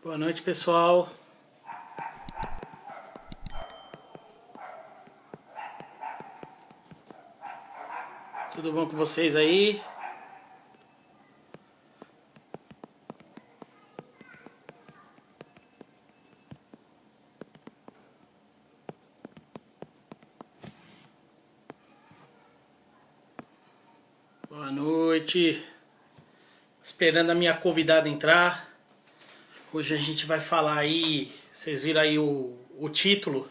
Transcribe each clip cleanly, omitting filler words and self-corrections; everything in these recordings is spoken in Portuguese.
Boa noite, pessoal. Tudo bom com vocês aí? Boa noite. Esperando a minha convidada entrar. Hoje a gente vai falar aí, vocês viram aí o título,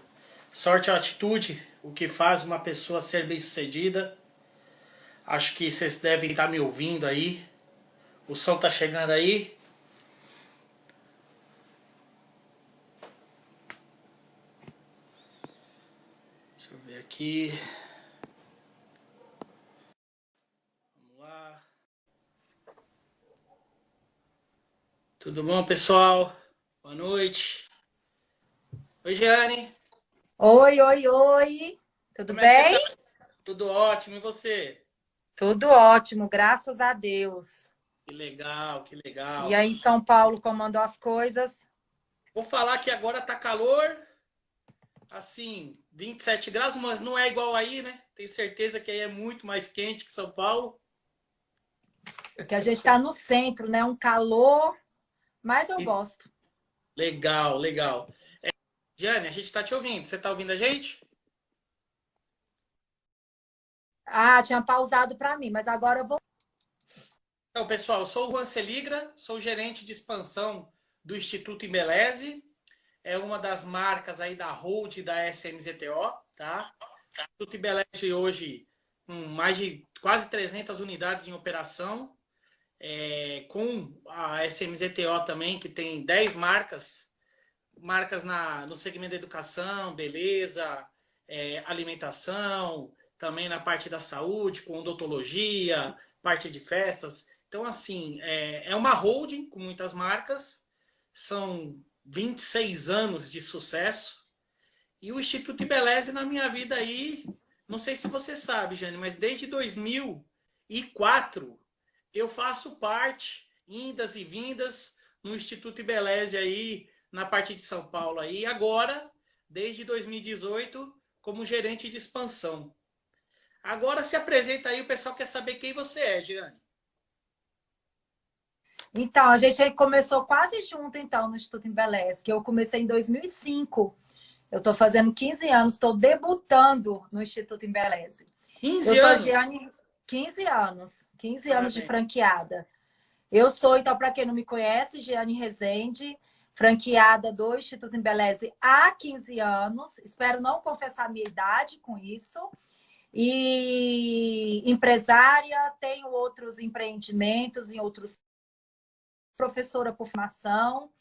Sorte ou Atitude, o que faz uma pessoa ser bem-sucedida. Acho que vocês devem estar me ouvindo aí. O som tá chegando aí. Deixa eu ver aqui. Vamos lá. Tudo bom, pessoal? Boa noite. Oi, Jeane. Oi, oi, oi. Tudo Como é que você bem? tá? Tudo ótimo. E você? Tudo ótimo, graças a Deus. Que legal, que E legal. aí, em São Paulo, como andam as coisas? Vou falar que agora tá calor, assim, 27 graus, mas não é igual aí, né? Tenho certeza que aí é muito mais quente que São Paulo. Porque a gente está no centro, né? Um calor, mas eu E gosto. legal, legal. Jane, a gente tá te ouvindo. Você tá ouvindo a gente? Ah, tinha pausado para mim, mas agora eu vou. Então, pessoal, eu sou o Juan Celigra, sou gerente de expansão do Instituto Embeleze. É uma das marcas aí da Hold da SMZTO, tá? O Instituto Embeleze hoje com mais de quase 300 unidades em operação. Com a SMZTO também, que tem 10 marcas no segmento da educação, beleza, alimentação, também na parte da saúde, com odontologia, parte de festas. Então, assim, é uma holding com muitas marcas, são 26 anos de sucesso, e o Instituto Embeleze na minha vida aí, não sei se você sabe, Jane, mas desde 2004 eu faço parte, indas e vindas, no Instituto Embeleze aí, na parte de São Paulo aí, agora, desde 2018, como gerente de expansão. Agora se apresenta aí, o pessoal quer saber quem você é, Giane. Então, a gente aí começou quase junto, então, no Instituto Embeleze, que eu comecei em 2005. Eu estou fazendo 15 anos, estou debutando no Instituto Embeleze. Eu 15 sou anos. Giane, 15 anos, 15 anos de Parabéns. franqueada. Eu sou, então, para quem não me conhece, Giane Rezende, franqueada do Instituto Embeleze há 15 anos. Espero não confessar a minha idade com isso. E empresária, tenho outros empreendimentos em outros. Professora por formação.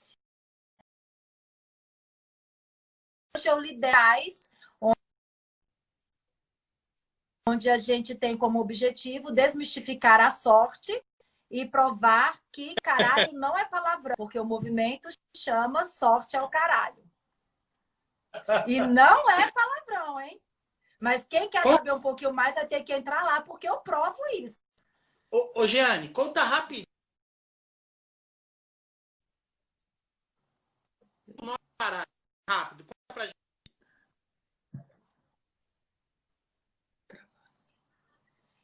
Hoje eu lidero onde a gente tem como objetivo desmistificar a sorte e provar que caralho não é palavrão, porque o movimento chama sorte ao caralho. E não é palavrão, hein? Mas quem quer saber um pouquinho mais vai ter que entrar lá, porque eu provo isso. Ô, Giane, conta rápido. Rápido, conta pra gente.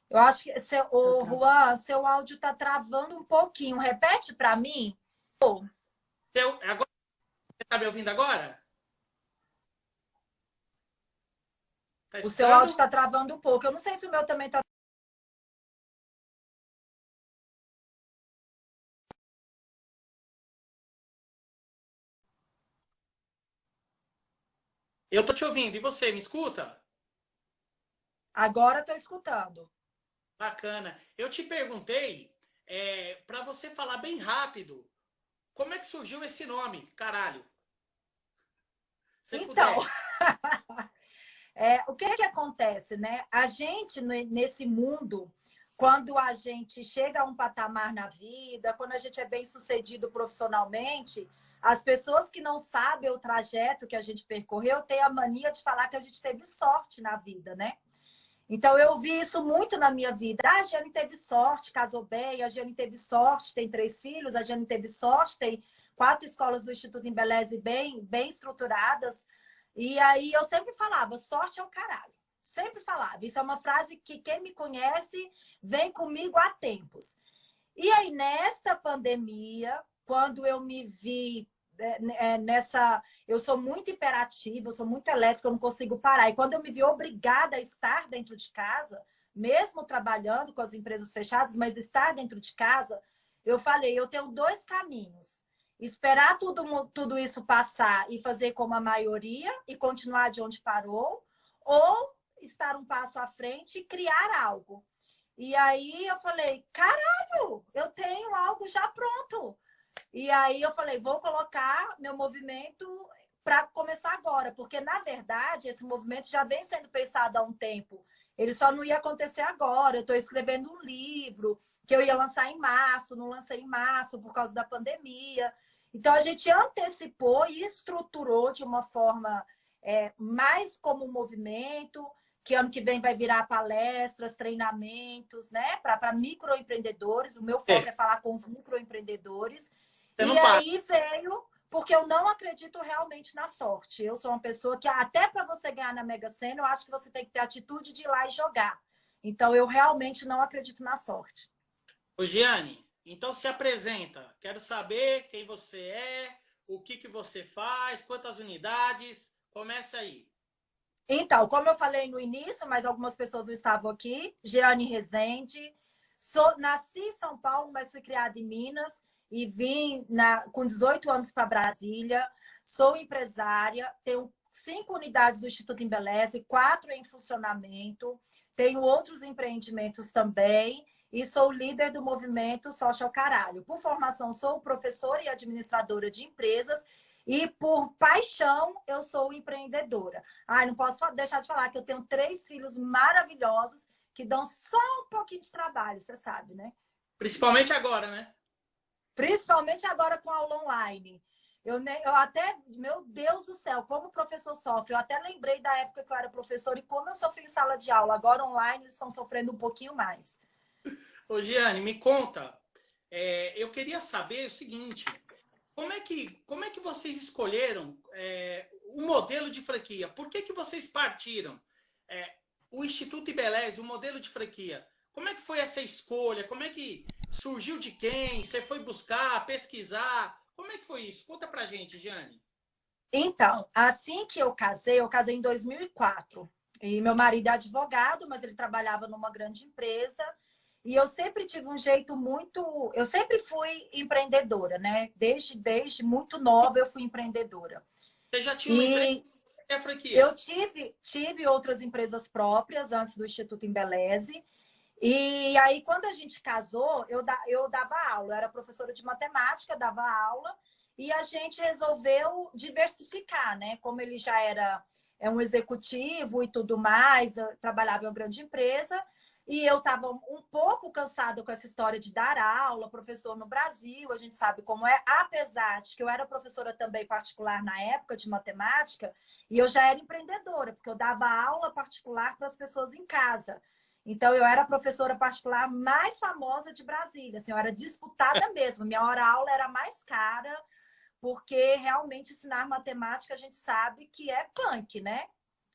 Eu acho que, o Juan, seu áudio está travando um pouquinho. Repete para mim. Agora, você tá me ouvindo agora? Tá O seu áudio escutando? está travando um pouco. Eu não sei se o meu também está. Eu tô te ouvindo. E você, me escuta? Agora estou escutando. Bacana. Eu te perguntei, para você falar bem rápido, como é que surgiu esse nome, caralho? Se Então, puder. o que acontece, né? A gente, nesse mundo, quando a gente chega a um patamar na vida, quando a gente é bem sucedido profissionalmente, as pessoas que não sabem o trajeto que a gente percorreu têm a mania de falar que a gente teve sorte na vida, né? Então, eu vi isso muito na minha vida. Ah, a Jane teve sorte, casou bem, a Jane teve sorte, tem 3 filhos, a Jane teve sorte, tem 4 escolas do Instituto Embeleze bem estruturadas. E aí eu sempre falava, sorte é o caralho. Sempre falava. Isso é uma frase que quem me conhece vem comigo há tempos. E aí, nesta pandemia, quando eu me vi nessa... Eu sou muito hiperativa, eu sou muito elétrica, eu não consigo parar. E quando eu me vi obrigada a estar dentro de casa, mesmo trabalhando com as empresas fechadas, mas estar dentro de casa, eu falei, eu tenho 2 caminhos. Esperar tudo isso passar e fazer como a maioria e continuar de onde parou, ou estar um passo à frente e criar algo. E aí eu falei, caralho, eu tenho algo já pronto. E aí eu falei, vou colocar meu movimento para começar agora, porque na verdade esse movimento já vem sendo pensado há um tempo. Ele só não ia acontecer agora. Eu estou escrevendo um livro que eu ia lançar em março, não lancei em março por causa da pandemia. Então a gente antecipou e estruturou de uma forma mais como um movimento, que ano que vem vai virar palestras, treinamentos, né, para microempreendedores. O meu foco é falar com os microempreendedores. E aí veio, porque eu não acredito realmente na sorte. Eu sou uma pessoa que, até para você ganhar na Mega Sena, eu acho que você tem que ter a atitude de ir lá e jogar. Então, eu realmente não acredito na sorte. Ô, Giane, então se apresenta. Quero saber quem você é, o que você faz, quantas unidades. Começa aí. Então, como eu falei no início, mas algumas pessoas não estavam aqui, Giane Rezende. Nasci em São Paulo, mas fui criada em Minas e vim com 18 anos para Brasília. Sou empresária, tenho 5 unidades do Instituto Embeleze, 4 em funcionamento. Tenho outros empreendimentos também e sou líder do movimento Social Caralho. Por formação, sou professora e administradora de empresas e por paixão, eu sou empreendedora. Não posso deixar de falar que eu tenho 3 filhos maravilhosos que dão só um pouquinho de trabalho, você sabe, né? Principalmente agora, né? Principalmente agora com aula online. Eu até, meu Deus do céu, como o professor sofre. Eu até lembrei da época que eu era professora e como eu sofri em sala de aula. Agora online eles estão sofrendo um pouquinho mais. Ô, Giane, me conta. Eu queria saber o seguinte: como é que vocês escolheram o modelo de franquia? Por que vocês partiram? O Instituto Embeleze, o modelo de franquia. Como é que foi essa escolha? Como é que surgiu de quem? Você foi buscar, pesquisar? Como é que foi isso? Conta pra gente, Giane. Então, assim que eu casei em 2004. E meu marido é advogado, mas ele trabalhava numa grande empresa. E eu sempre tive um jeito muito... Eu sempre fui empreendedora, né? Desde muito nova eu fui empreendedora. Você já tinha uma empresa? É franquia? Eu tive outras empresas próprias antes do Instituto Embeleze. E aí, quando a gente casou, eu dava aula. Eu era professora de matemática, dava aula. E a gente resolveu diversificar, né? Como ele já era um executivo e tudo mais, eu trabalhava em uma grande empresa. E eu estava um pouco cansada com essa história de dar aula, professor no Brasil, a gente sabe como é. Apesar de que eu era professora também particular na época de matemática, e eu já era empreendedora, porque eu dava aula particular para as pessoas em casa. Então, eu era a professora particular mais famosa de Brasília. Assim, eu era disputada mesmo. Minha hora-aula era mais cara, porque realmente ensinar matemática a gente sabe que é punk, né?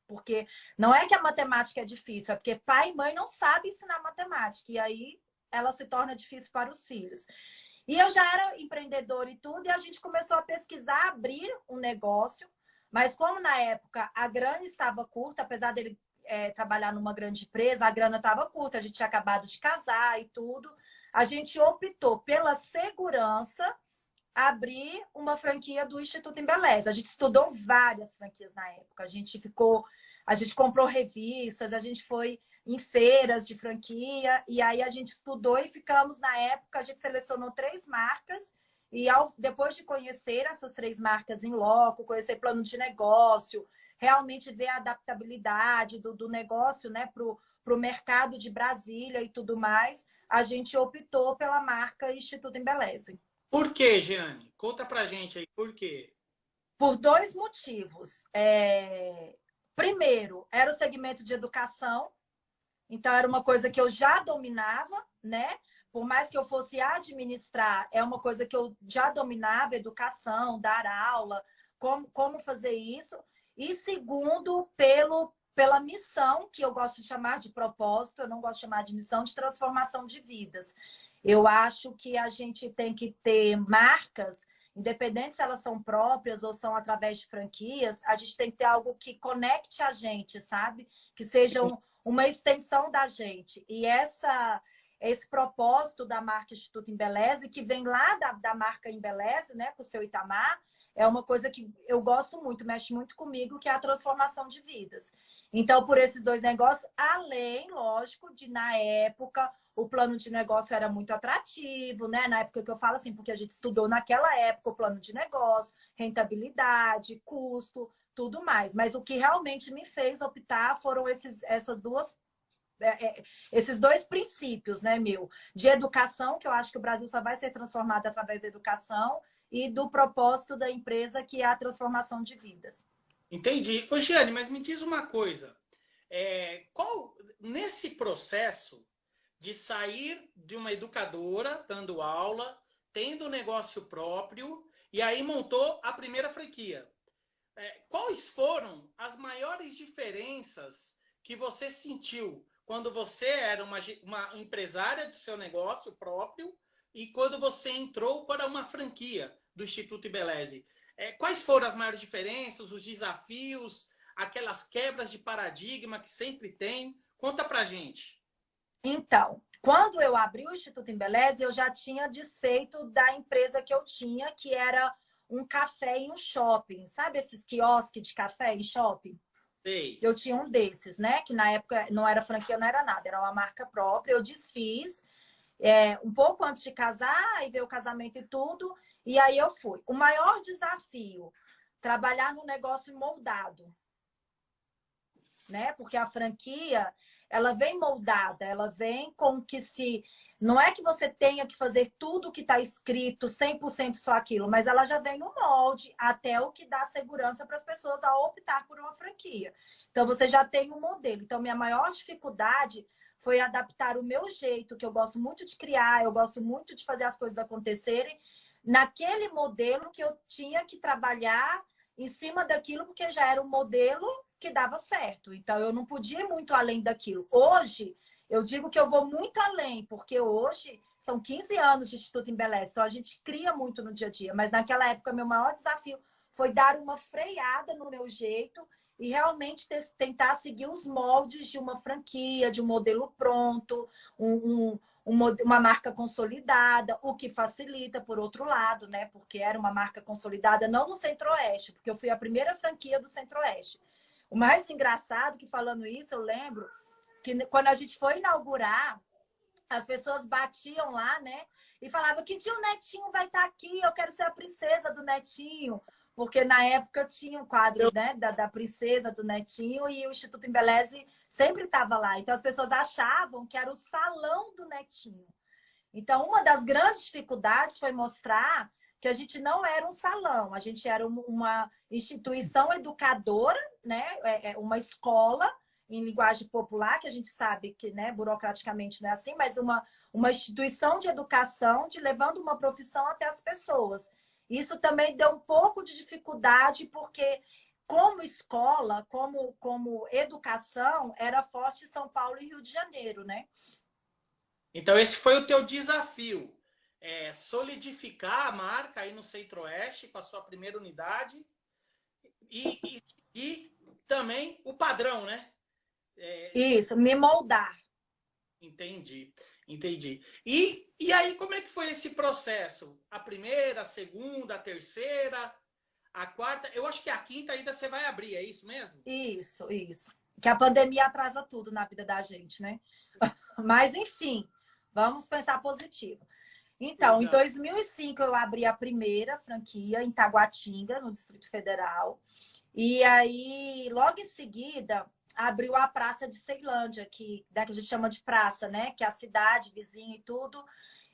Porque não é que a matemática é difícil, é porque pai e mãe não sabem ensinar matemática. E aí ela se torna difícil para os filhos. E eu já era empreendedora e tudo, e a gente começou a pesquisar, abrir um negócio. Mas como na época a grana estava curta, apesar dele trabalhar numa grande empresa, a grana estava curta, a gente tinha acabado de casar e tudo. A gente optou pela segurança abrir uma franquia do Instituto Embeleze. A gente estudou várias franquias na época. A gente comprou revistas, a gente foi em feiras de franquia, e aí a gente estudou e ficamos, na época, a gente selecionou 3 marcas, e depois de conhecer essas 3 marcas em loco, conhecer plano de negócio, realmente ver a adaptabilidade do negócio, né, para o mercado de Brasília e tudo mais, a gente optou pela marca Instituto Embeleze. Por quê, Giane? Conta pra gente aí, por quê? Por 2 motivos. Primeiro, era o segmento de educação, então era uma coisa que eu já dominava, né? por mais que eu fosse administrar, é uma coisa que eu já dominava, educação, dar aula, como fazer isso. E segundo, pela missão, que eu gosto de chamar de propósito, eu não gosto de chamar de missão, de transformação de vidas. Eu acho que a gente tem que ter marcas, independente se elas são próprias ou são através de franquias, a gente tem que ter algo que conecte a gente, sabe? Que seja uma extensão da gente. E esse propósito da marca Instituto Embeleze, que vem lá da marca Embeleze, né, com o seu Itamar, é uma coisa que eu gosto muito, mexe muito comigo, que é a transformação de vidas. Então, por esses dois negócios, além, lógico, de na época o plano de negócio era muito atrativo, né? Na época que eu falo assim, porque a gente estudou naquela época o plano de negócio, rentabilidade, custo, tudo mais. Mas o que realmente me fez optar foram esses dois princípios, né, de educação, que eu acho que o Brasil só vai ser transformado através da educação, e do propósito da empresa, que é a transformação de vidas. Entendi. Ô, Giane, mas me diz uma coisa. Nesse processo de sair de uma educadora, dando aula, tendo um negócio próprio, e aí montou a primeira franquia, quais foram as maiores diferenças que você sentiu quando você era uma empresária do seu negócio próprio e quando você entrou para uma franquia do Instituto Embeleze? Quais foram as maiores diferenças, os desafios, aquelas quebras de paradigma que sempre tem? Conta pra gente. Então, quando eu abri o Instituto Embeleze, eu já tinha desfeito da empresa que eu tinha, que era um café em um shopping. Sabe esses quiosques de café em shopping? Sei. Eu tinha um desses, né? Que na época não era franquia, não era nada, era uma marca própria. Eu desfiz um pouco antes de casar, e ver o casamento e tudo. E aí eu fui. O maior desafio, trabalhar no negócio moldado, né? Porque a franquia, ela vem moldada, ela vem com que se... Não é que você tenha que fazer tudo o que está escrito, 100% só aquilo, mas ela já vem no molde, até o que dá segurança para as pessoas a optar por uma franquia. Então, você já tem um modelo. Então, minha maior dificuldade foi adaptar o meu jeito, que eu gosto muito de criar, eu gosto muito de fazer as coisas acontecerem, naquele modelo que eu tinha que trabalhar em cima daquilo, porque já era um modelo que dava certo. Então, eu não podia ir muito além daquilo. Hoje, eu digo que eu vou muito além, porque hoje são 15 anos de Instituto Embeleze, então a gente cria muito no dia a dia. Mas naquela época, meu maior desafio foi dar uma freada no meu jeito e realmente tentar seguir os moldes de uma franquia, de um modelo pronto, uma marca consolidada, o que facilita, por outro lado, né? Porque era uma marca consolidada não no Centro-Oeste, porque eu fui a primeira franquia do Centro-Oeste. O mais engraçado que, falando isso, eu lembro que quando a gente foi inaugurar, as pessoas batiam lá, né? E falavam: que dia o Netinho vai estar aqui? Eu quero ser a princesa do Netinho. Porque na época tinha um quadro, né, da princesa do Netinho, e o Instituto Embeleze sempre estava lá. Então as pessoas achavam que era o salão do Netinho. Então, uma das grandes dificuldades foi mostrar que a gente não era um salão, a gente era uma instituição educadora, né? Uma escola em linguagem popular, que a gente sabe que, né, burocraticamente não é assim, mas uma instituição de educação, de levando uma profissão até as pessoas. Isso também deu um pouco de dificuldade, porque como escola, como educação, era forte em São Paulo e Rio de Janeiro, né? Então, esse foi o teu desafio. Solidificar a marca aí no Centro-Oeste com a sua primeira unidade e também o padrão, né? Isso, me moldar. Entendi. E aí, como é que foi esse processo? A primeira, a segunda, a terceira, a quarta? Eu acho que a quinta ainda você vai abrir, é isso mesmo? Isso. Que a pandemia atrasa tudo na vida da gente, né? Mas, enfim, vamos pensar positivo. Então, Exato. Em 2005, eu abri a primeira franquia em Taguatinga, no Distrito Federal. E aí, logo em seguida, abriu a Praça de Ceilândia, que a gente chama de praça, né? Que é a cidade vizinha e tudo.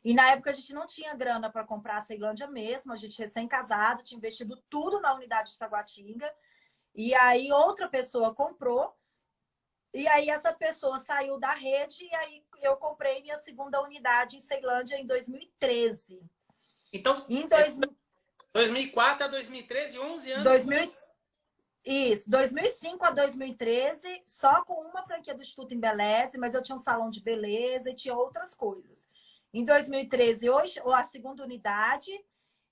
E na época a gente não tinha grana para comprar a Ceilândia mesmo, a gente recém-casado, tinha investido tudo na unidade de Taguatinga. E aí outra pessoa comprou E aí essa pessoa saiu da rede e aí eu comprei minha segunda unidade em Ceilândia em 2013. Então, Em dois, 2004 a 2013, 11 anos. 2000, isso, 2005 a 2013, só com uma franquia do Instituto Embeleze, mas eu tinha um salão de beleza e tinha outras coisas. Em 2013, hoje, a segunda unidade.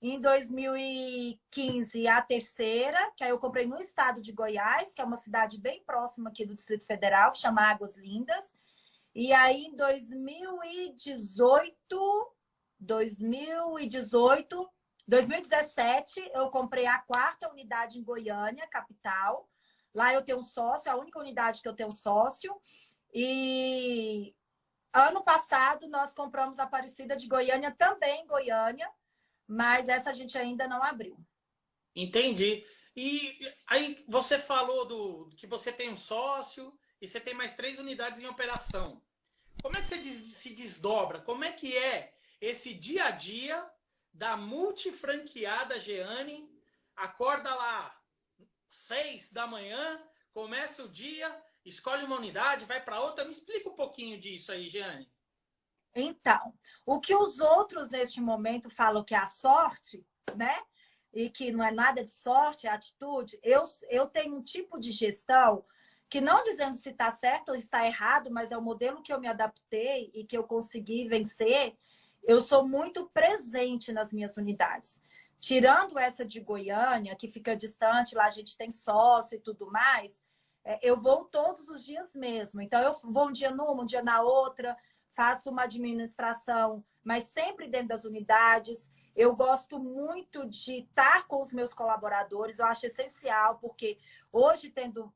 Em 2015, a terceira, que aí eu comprei no estado de Goiás, que é uma cidade bem próxima aqui do Distrito Federal, que chama Águas Lindas. E aí, em 2017, eu comprei a quarta unidade em Goiânia, capital. Lá eu tenho um sócio, a única unidade que eu tenho sócio. E ano passado, nós compramos a Aparecida de Goiânia, também em Goiânia, mas essa a gente ainda não abriu. Entendi. E aí você falou que você tem um sócio e você tem mais 3 unidades em operação. Como é que você se desdobra? Como é que é esse dia a dia da multifranqueada Jeane? Acorda lá 6 da manhã, começa o dia, escolhe uma unidade, vai para outra. Me explica um pouquinho disso aí, Jeane. Então, o que os outros neste momento falam que é a sorte, né? E que não é nada de sorte, é atitude. Eu tenho um tipo de gestão que, não dizendo se está certo ou está errado, mas é o modelo que eu me adaptei e que eu consegui vencer. Eu sou muito presente nas minhas unidades. Tirando essa de Goiânia, que fica distante, lá a gente tem sócio e tudo mais, eu vou todos os dias mesmo. Então, eu vou um dia numa, um dia na outra, faço uma administração, mas sempre dentro das unidades. Eu gosto muito de estar com os meus colaboradores, eu acho essencial, porque hoje, tendo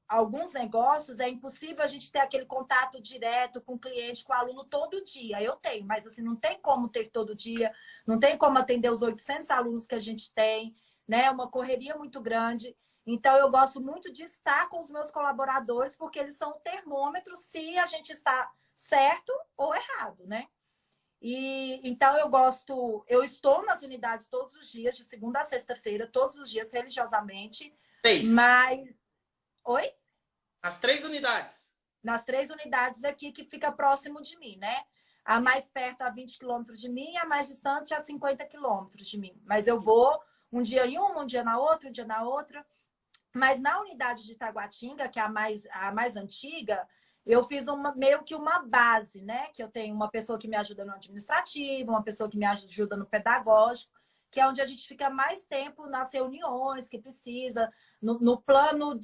alguns negócios, é impossível a gente ter aquele contato direto com o cliente, com o aluno todo dia. Eu tenho, mas assim, não tem como ter todo dia, não tem como atender os 800 alunos que a gente tem, né? É uma correria muito grande. Então, eu gosto muito de estar com os meus colaboradores, porque eles são o termômetro se a gente está certo ou errado, né? E então eu estou nas unidades todos os dias, de segunda a sexta-feira, todos os dias, religiosamente. 6. Mas. Oi? As 3 unidades. Nas 3 unidades aqui que fica próximo de mim, né? A mais perto a 20 quilômetros de mim, a mais distante a 50 quilômetros de mim. Mas eu vou um dia em uma, um dia na outra, um dia na outra. Mas na unidade de Taguatinga, que é a mais antiga, eu fiz meio que uma base, né? Que eu tenho uma pessoa que me ajuda no administrativo, uma pessoa que me ajuda no pedagógico, que é onde a gente fica mais tempo nas reuniões que precisa, no plano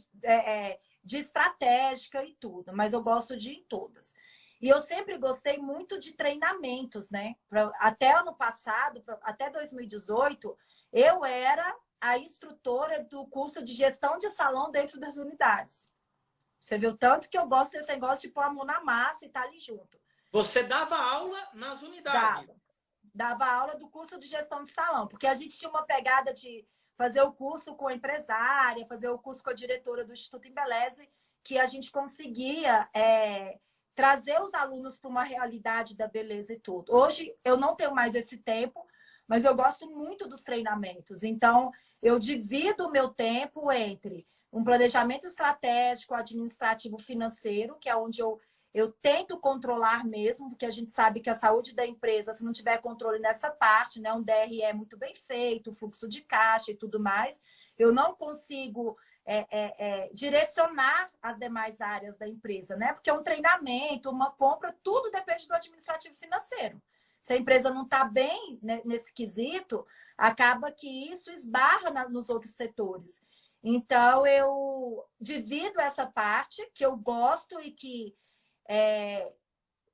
de estratégica e tudo. Mas eu gosto de ir em todas. E eu sempre gostei muito de treinamentos, né? Até ano passado, até 2018, eu era a instrutora do curso de gestão de salão dentro das unidades. Você viu tanto que eu gosto desse negócio de pôr a mão na massa e estar ali junto. Você dava aula nas unidades? Dava aula do curso de gestão de salão, porque a gente tinha uma pegada de fazer o curso com a empresária, fazer o curso com a diretora do Instituto Embeleze, que a gente conseguia trazer os alunos para uma realidade da beleza e tudo. Hoje eu não tenho mais esse tempo, mas eu gosto muito dos treinamentos. Então, eu divido o meu tempo entre um planejamento estratégico, administrativo, financeiro, que é onde eu tento controlar mesmo, porque a gente sabe que a saúde da empresa, se não tiver controle nessa parte, né, um DRE muito bem feito, fluxo de caixa e tudo mais, eu não consigo direcionar as demais áreas da empresa, né? Porque um treinamento, uma compra, tudo depende do administrativo financeiro. Se a empresa não está bem, né, nesse quesito, acaba que isso esbarra nos outros setores. Então, eu divido essa parte que eu gosto e que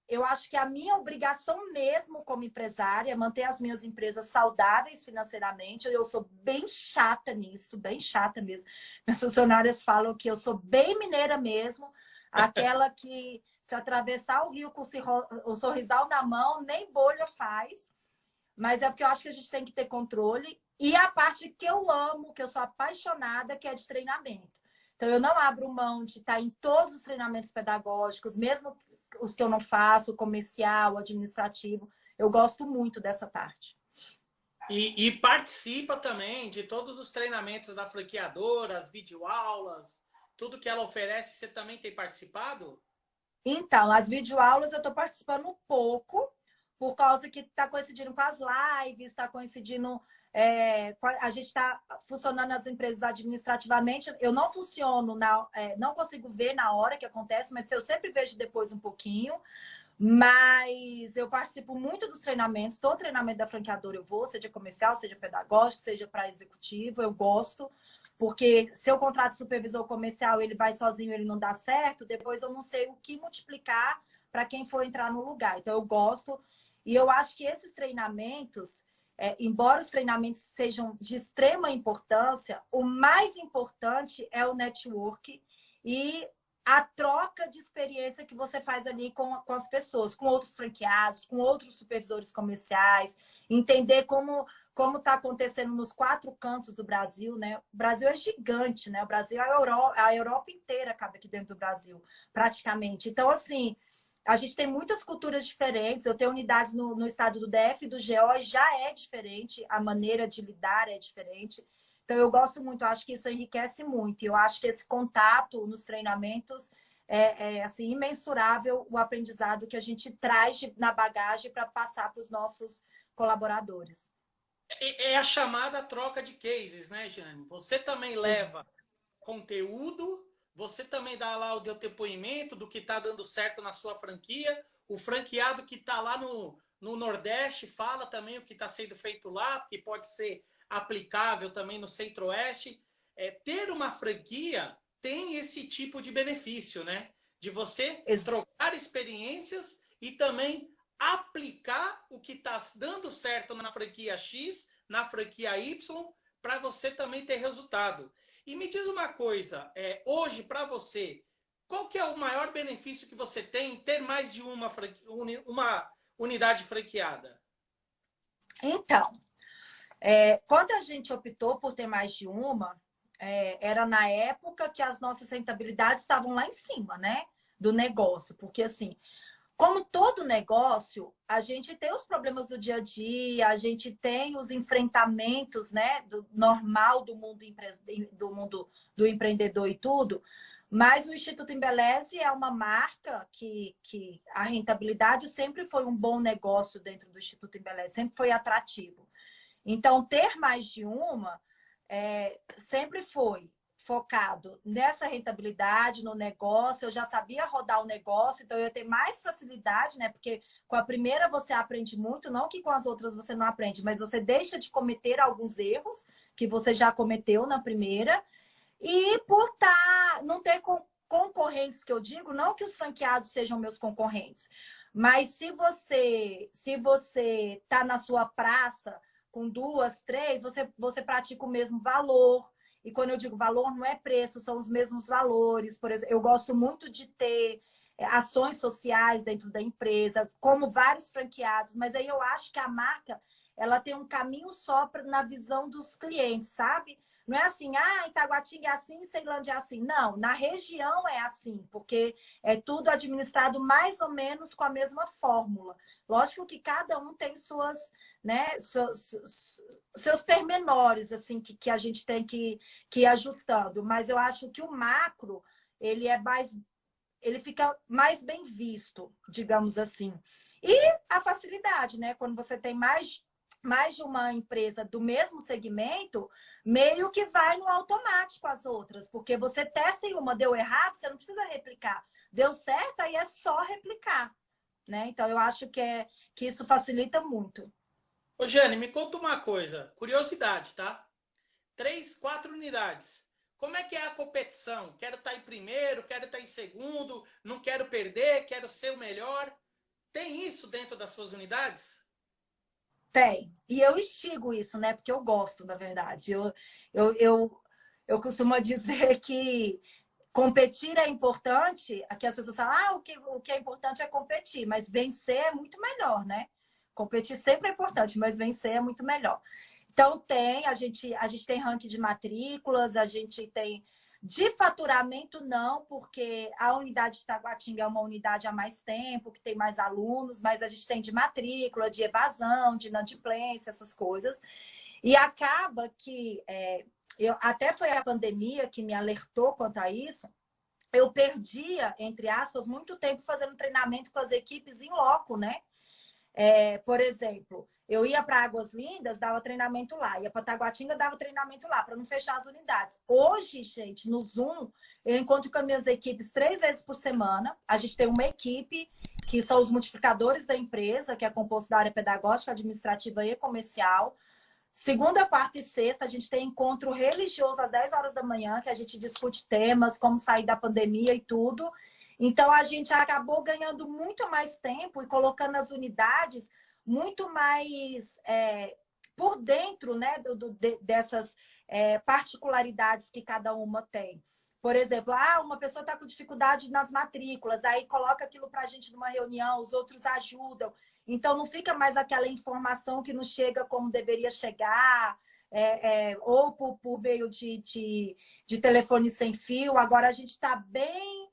eu acho que é a minha obrigação mesmo como empresária é manter as minhas empresas saudáveis financeiramente. Eu sou bem chata nisso, bem chata mesmo. Minhas funcionárias falam que eu sou bem mineira mesmo, aquela que se atravessar o rio com o sorrisal na mão, nem bolha faz. Mas é porque eu acho que a gente tem que ter controle. E a parte que eu amo, que eu sou apaixonada, que é de treinamento. Então, eu não abro mão de estar em todos os treinamentos pedagógicos, mesmo os que eu não faço, comercial, administrativo. Eu gosto muito dessa parte. E participa também de todos os treinamentos da franqueadora, as videoaulas, tudo que ela oferece, você também tem participado? Então, as videoaulas eu estou participando um pouco, por causa que está coincidindo com as lives, está coincidindo. A gente está funcionando nas empresas administrativamente. Eu não funciono, não consigo ver na hora que acontece, mas eu sempre vejo depois um pouquinho. Mas eu participo muito dos treinamentos. Todo treinamento da franqueadora eu vou, seja comercial, seja pedagógico, seja para executivo, eu gosto. Porque se eu contrato supervisor comercial, ele vai sozinho, ele não dá certo, depois eu não sei o que multiplicar para quem for entrar no lugar. Então, eu gosto. E eu acho que esses treinamentos, embora os treinamentos sejam de extrema importância, o mais importante é o network e a troca de experiência que você faz ali com as pessoas, com outros franqueados, com outros supervisores comerciais, entender como está acontecendo nos 4 cantos do Brasil, né? O Brasil é gigante, né? O Brasil é a Europa inteira cabe aqui dentro do Brasil, praticamente. Então, assim, a gente tem muitas culturas diferentes. Eu tenho unidades no estado do DF e do GO, já é diferente, a maneira de lidar é diferente. Então, eu gosto muito, acho que isso enriquece muito. Eu acho que esse contato nos treinamentos é assim, imensurável o aprendizado que a gente traz na bagagem para passar para os nossos colaboradores. É a chamada troca de cases, né, Jane? Você também leva conteúdo, você também dá lá o teu depoimento do que está dando certo na sua franquia, o franqueado que está lá no Nordeste fala também o que está sendo feito lá, que pode ser aplicável também no Centro-Oeste. Ter uma franquia tem esse tipo de benefício, né? De você trocar experiências e também aplicar o que está dando certo na franquia X, na franquia Y, para você também ter resultado. E me diz uma coisa, hoje para você, qual que é o maior benefício que você tem em ter mais de uma unidade franqueada? Então, quando a gente optou por ter mais de uma, era na época que as nossas rentabilidades estavam lá em cima, né? Do negócio. Porque, assim, como todo negócio, a gente tem os problemas do dia a dia, a gente tem os enfrentamentos, né, do normal do mundo do empreendedor e tudo, mas o Instituto Embeleze é uma marca que a rentabilidade sempre foi um bom negócio dentro do Instituto Embeleze, sempre foi atrativo. Então, ter mais de uma sempre foi focado nessa rentabilidade, no negócio. Eu já sabia rodar o negócio, então eu ia ter mais facilidade, né? Porque com a primeira você aprende muito, não que com as outras você não aprende, mas você deixa de cometer alguns erros que você já cometeu na primeira. E por não ter concorrentes, que eu digo, não que os franqueados sejam meus concorrentes, mas se você está na sua praça com 2, 3, você pratica o mesmo valor. E quando eu digo valor, não é preço, são os mesmos valores. Por exemplo, eu gosto muito de ter ações sociais dentro da empresa, como vários franqueados, mas aí eu acho que a marca ela tem um caminho só na visão dos clientes, sabe? Não é assim, Itaguatinga é assim, Ceilândia é assim. Não, na região é assim, porque é tudo administrado mais ou menos com a mesma fórmula. Lógico que cada um tem suas, né, seus pormenores, assim, que a gente tem que ir ajustando. Mas eu acho que o macro, ele fica mais bem visto, digamos assim. E a facilidade, né? Quando você tem mais de uma empresa do mesmo segmento, meio que vai no automático as outras, porque você testa em uma, deu errado, você não precisa replicar. Deu certo, aí é só replicar, né? Então, eu acho que isso facilita muito. Ô, Jane, me conta uma coisa, curiosidade, tá? 3, 4 unidades. Como é que é a competição? Quero estar em primeiro, quero estar em segundo, não quero perder, quero ser o melhor. Tem isso dentro das suas unidades? Tem. E eu instigo isso, né? Porque eu gosto, na verdade. Eu costumo dizer que competir é importante. Aqui as pessoas falam, o que é importante é competir, mas vencer é muito melhor, né? Competir sempre é importante, mas vencer é muito melhor. Então, a gente tem ranking de matrículas, a gente tem. De faturamento, não, porque a unidade de Taguatinga é uma unidade há mais tempo, que tem mais alunos, mas a gente tem de matrícula, de evasão, de inadimplência, essas coisas. E acaba que até foi a pandemia que me alertou quanto a isso, eu perdia, entre aspas, muito tempo fazendo treinamento com as equipes em loco, né? Por exemplo, eu ia para Águas Lindas, dava treinamento lá, ia para Taguatinga, dava treinamento lá, para não fechar as unidades. Hoje, gente, no Zoom, eu encontro com as minhas equipes 3 vezes por semana. A gente tem uma equipe que são os multiplicadores da empresa, que é composto da área pedagógica, administrativa e comercial. Segunda, quarta e sexta, a gente tem encontro religioso às 10 horas da manhã, que a gente discute temas, como sair da pandemia e tudo. Então, a gente acabou ganhando muito mais tempo e colocando as unidades muito mais por dentro, né, dessas particularidades que cada uma tem. Por exemplo, uma pessoa está com dificuldade nas matrículas, aí coloca aquilo para a gente numa reunião, os outros ajudam. Então, não fica mais aquela informação que não chega como deveria chegar, ou por meio de telefone sem fio. Agora, a gente está bem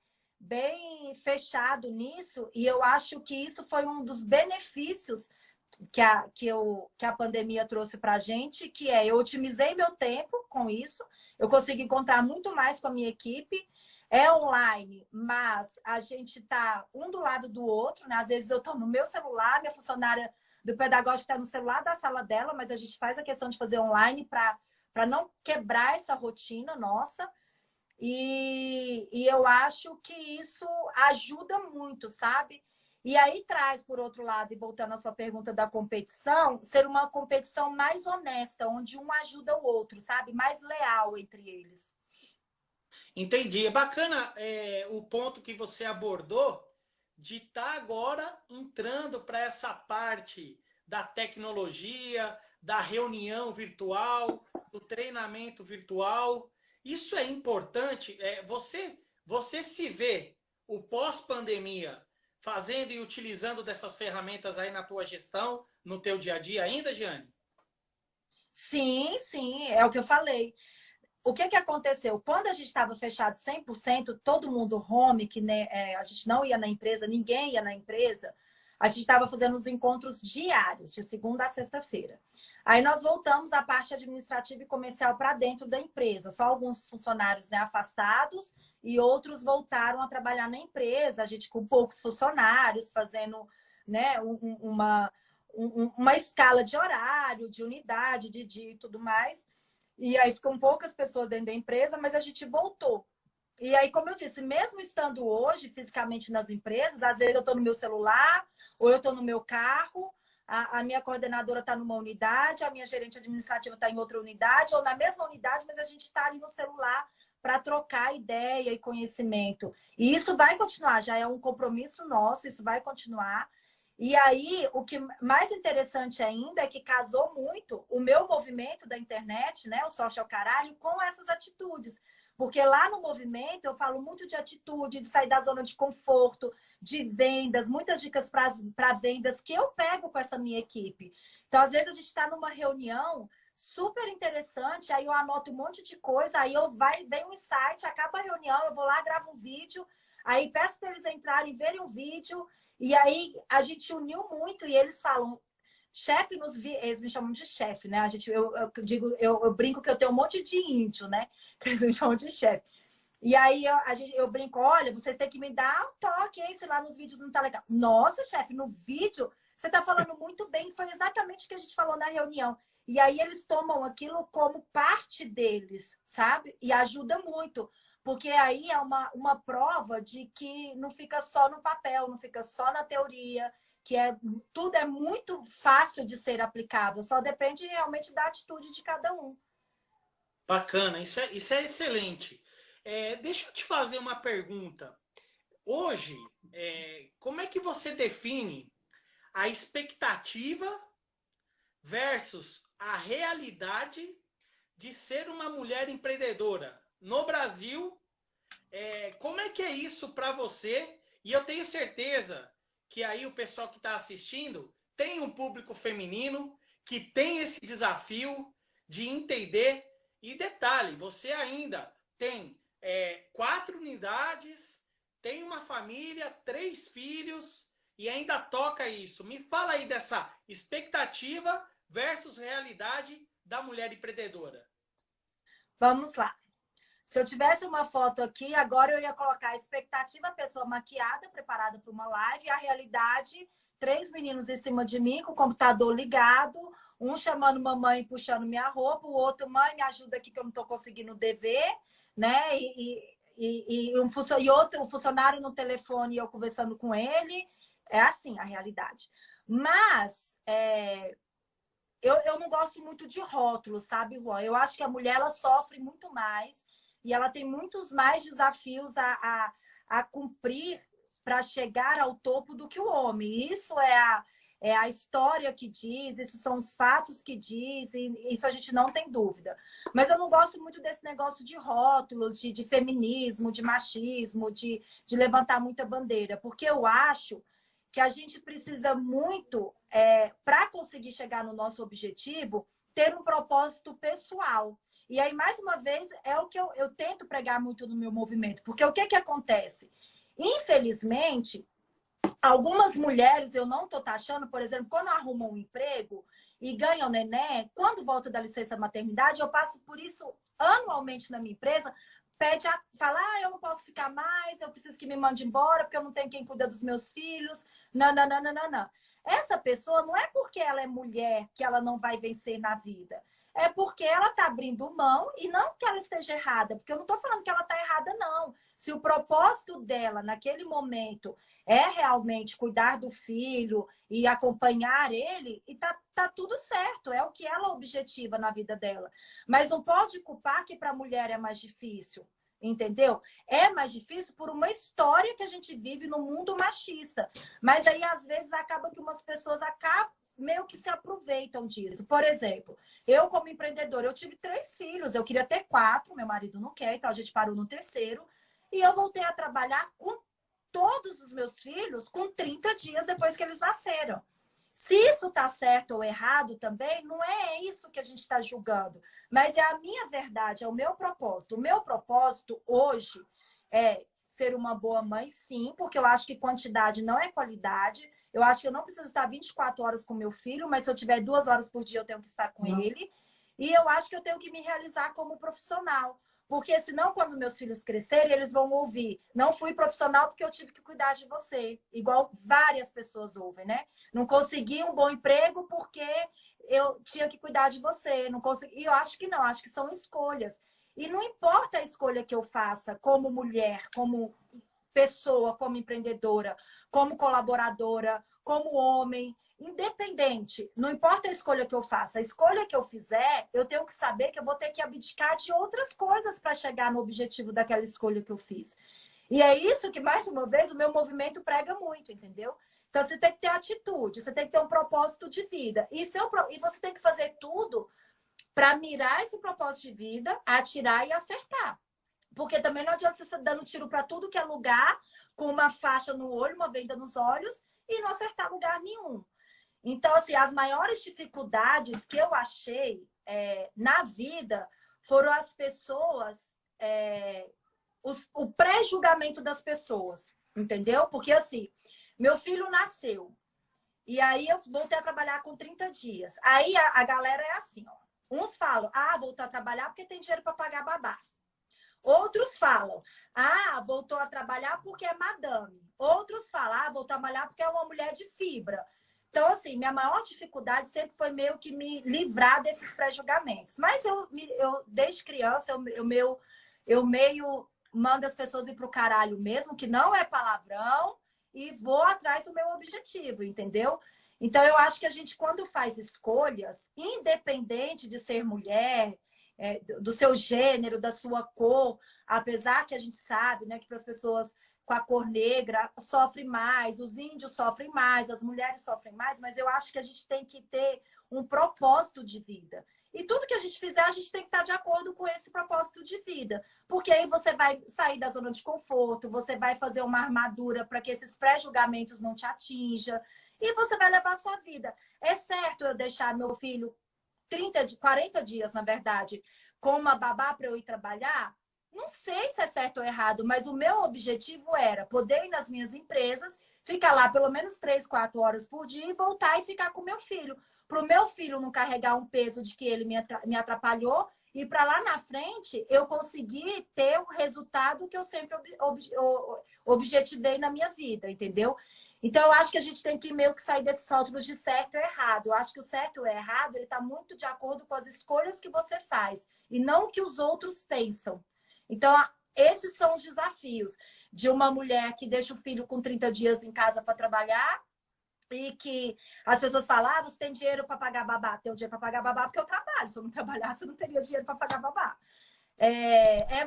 fechado nisso, e eu acho que isso foi um dos benefícios que a pandemia trouxe para a gente, que eu otimizei meu tempo com isso, eu consegui encontrar muito mais com a minha equipe, online, mas a gente está um do lado do outro, né? Às vezes eu estou no meu celular, minha funcionária do pedagógico está no celular da sala dela, mas a gente faz a questão de fazer online para não quebrar essa rotina nossa. E eu acho que isso ajuda muito, sabe? E aí traz, por outro lado, e voltando à sua pergunta da competição, ser uma competição mais honesta, onde um ajuda o outro, sabe? Mais leal entre eles. Entendi. É bacana o ponto que você abordou de estar agora entrando para essa parte da tecnologia, da reunião virtual, do treinamento virtual. Isso é importante. Você se vê o pós-pandemia fazendo e utilizando dessas ferramentas aí na tua gestão, no teu dia a dia ainda, Giane? Sim, sim, é o que eu falei. O que aconteceu? Quando a gente estava fechado 100%, todo mundo home, que né, a gente não ia na empresa, ninguém ia na empresa, a gente estava fazendo os encontros diários, de segunda a sexta-feira. Aí nós voltamos a parte administrativa e comercial para dentro da empresa. Só alguns funcionários, né, afastados e outros voltaram a trabalhar na empresa. A gente com poucos funcionários, fazendo, né, uma escala de horário, de unidade, de dia e tudo mais. E aí ficam poucas pessoas dentro da empresa, mas a gente voltou. E aí, como eu disse, mesmo estando hoje fisicamente nas empresas, às vezes eu estou no meu celular, ou eu estou no meu carro, a minha coordenadora está numa unidade, a minha gerente administrativa está em outra unidade, ou na mesma unidade, mas a gente está ali no celular para trocar ideia e conhecimento. E isso vai continuar, já é um compromisso nosso, isso vai continuar. E aí, o que mais interessante ainda é que casou muito o meu movimento da internet, né, o Social Caralho, com essas atitudes. Porque lá no movimento eu falo muito de atitude, de sair da zona de conforto, de vendas, muitas dicas para vendas que eu pego com essa minha equipe. Então, às vezes, a gente está numa reunião super interessante, aí eu anoto um monte de coisa, aí vem um insight, acaba a reunião, eu vou lá, gravo um vídeo, aí peço para eles entrarem, verem um vídeo, e aí a gente uniu muito e eles falam, chefe eles me chamam de chefe, né? Eu brinco que eu tenho um monte de índio, né? Que eles me chamam de chefe. E aí eu brinco, olha, vocês têm que me dar um toque, hein? Se lá nos vídeos não tá legal. Nossa, chefe, no vídeo você tá falando muito bem, foi exatamente o que a gente falou na reunião. E aí eles tomam aquilo como parte deles, sabe? E ajuda muito. Porque aí é uma prova de que não fica só no papel, não fica só na teoria, que tudo é muito fácil de ser aplicável, só depende realmente da atitude de cada um. Bacana, isso é excelente. Deixa eu te fazer uma pergunta. Hoje, como é que você define a expectativa versus a realidade de ser uma mulher empreendedora no Brasil? Como é que é isso para você? E eu tenho certeza que aí o pessoal que está assistindo tem um público feminino que tem esse desafio de entender. E detalhe, você ainda tem 4 unidades, tem uma família, 3 filhos e ainda toca isso. Me fala aí dessa expectativa versus realidade da mulher empreendedora. Vamos lá. Se eu tivesse uma foto aqui, agora eu ia colocar a expectativa, a pessoa maquiada, preparada para uma live, e a realidade, 3 meninos em cima de mim, com o computador ligado, um chamando mamãe e puxando minha roupa, o outro, mãe, me ajuda aqui que eu não estou conseguindo dever, né? Um funcionário no telefone e eu conversando com ele. É assim a realidade. Mas eu não gosto muito de rótulos, sabe, Juan? Eu acho que a mulher ela sofre muito mais e ela tem muitos mais desafios a cumprir para chegar ao topo do que o homem. Isso é a história que diz, isso são os fatos que dizem, isso a gente não tem dúvida. Mas eu não gosto muito desse negócio de rótulos, de feminismo, de machismo, de levantar muita bandeira, porque eu acho que a gente precisa muito, para conseguir chegar no nosso objetivo, ter um propósito pessoal. E aí, mais uma vez, é o que eu tento pregar muito no meu movimento. Porque o que acontece? Infelizmente, algumas mulheres, eu não estou taxando, por exemplo, quando arrumam um emprego e ganham neném, quando volta da licença maternidade, eu passo por isso anualmente na minha empresa, fala, eu não posso ficar mais, eu preciso que me mande embora, porque eu não tenho quem cuida dos meus filhos. Não, não, não, não, não, não. Essa pessoa não é porque ela é mulher que ela não vai vencer na vida. É porque ela está abrindo mão e não que ela esteja errada, porque eu não estou falando que ela está errada, não. Se o propósito dela naquele momento é realmente cuidar do filho e acompanhar ele, e tá tudo certo, é o que ela objetiva na vida dela. Mas não pode culpar que para a mulher é mais difícil, entendeu? É mais difícil por uma história que a gente vive no mundo machista. Mas aí, às vezes, acaba que umas pessoas meio que se aproveitam disso. Por exemplo, eu como empreendedora, eu tive 3 filhos, eu queria ter 4, meu marido não quer, então a gente parou no terceiro, e eu voltei a trabalhar com todos os meus filhos com 30 dias depois que eles nasceram. Se isso está certo ou errado também, não é isso que a gente está julgando, mas é a minha verdade, é o meu propósito. O meu propósito hoje é ser uma boa mãe, sim, porque eu acho que quantidade não é qualidade. Eu acho que eu não preciso estar 24 horas com meu filho, mas se eu tiver 2 horas por dia, eu tenho que estar com ele. E eu acho que eu tenho que me realizar como profissional. Porque senão, quando meus filhos crescerem, eles vão ouvir: não fui profissional porque eu tive que cuidar de você. Igual várias pessoas ouvem, né? Não consegui um bom emprego porque eu tinha que cuidar de você. Não consegui. E eu acho que não, acho que são escolhas. E não importa a escolha que eu faça como mulher, como pessoa, como empreendedora, como colaboradora, como homem, independente, não importa a escolha que eu faça, a escolha que eu fizer, eu tenho que saber que eu vou ter que abdicar de outras coisas para chegar no objetivo daquela escolha que eu fiz. E é isso que, mais uma vez, o meu movimento prega muito, entendeu? Então, você tem que ter atitude, você tem que ter um propósito de vida. E você tem que fazer tudo para mirar esse propósito de vida, atirar e acertar. Porque também não adianta você dando tiro para tudo que é lugar, com uma faixa no olho, uma venda nos olhos, e não acertar lugar nenhum. Então, assim, as maiores dificuldades que eu achei na vida foram as pessoas, o pré-julgamento das pessoas, entendeu? Porque, assim, meu filho nasceu, e aí eu voltei a trabalhar com 30 dias. Aí a galera é assim, ó. Uns falam, voltou a trabalhar porque tem dinheiro para pagar babá. Outros falam, voltou a trabalhar porque é madame. Outros falam, voltou a trabalhar porque é uma mulher de fibra. Então, assim, minha maior dificuldade sempre foi meio que me livrar desses pré-julgamentos. Mas eu desde criança, eu meio mando as pessoas ir pro caralho mesmo, que não é palavrão, e vou atrás do meu objetivo, entendeu? Então, eu acho que a gente, quando faz escolhas, independente de ser mulher, do seu gênero, da sua cor, apesar que a gente sabe, né, que para as pessoas com a cor negra sofrem mais, os índios sofrem mais, as mulheres sofrem mais, mas eu acho que a gente tem que ter um propósito de vida. E tudo que a gente fizer, a gente tem que estar de acordo com esse propósito de vida. Porque aí você vai sair da zona de conforto, você vai fazer uma armadura para que esses pré-julgamentos não te atinjam, e você vai levar a sua vida. É certo eu deixar meu filho 40 dias, na verdade, com uma babá para eu ir trabalhar? Não sei se é certo ou errado, mas o meu objetivo era poder ir nas minhas empresas, ficar lá pelo menos 3, 4 horas por dia e voltar e ficar com meu filho. Para o meu filho não carregar um peso de que ele me atrapalhou e para lá na frente eu conseguir ter o resultado que eu sempre objetivei na minha vida, entendeu? Então, eu acho que a gente tem que meio que sair desses rótulos de certo e errado. Eu acho que o certo e o errado, ele está muito de acordo com as escolhas que você faz e não o que os outros pensam. Então, esses são os desafios de uma mulher que deixa o filho com 30 dias em casa para trabalhar e que as pessoas falam, ah, você tem dinheiro para pagar babá? Tenho dinheiro para pagar babá porque eu trabalho. Se eu não trabalhasse, eu não teria dinheiro para pagar babá.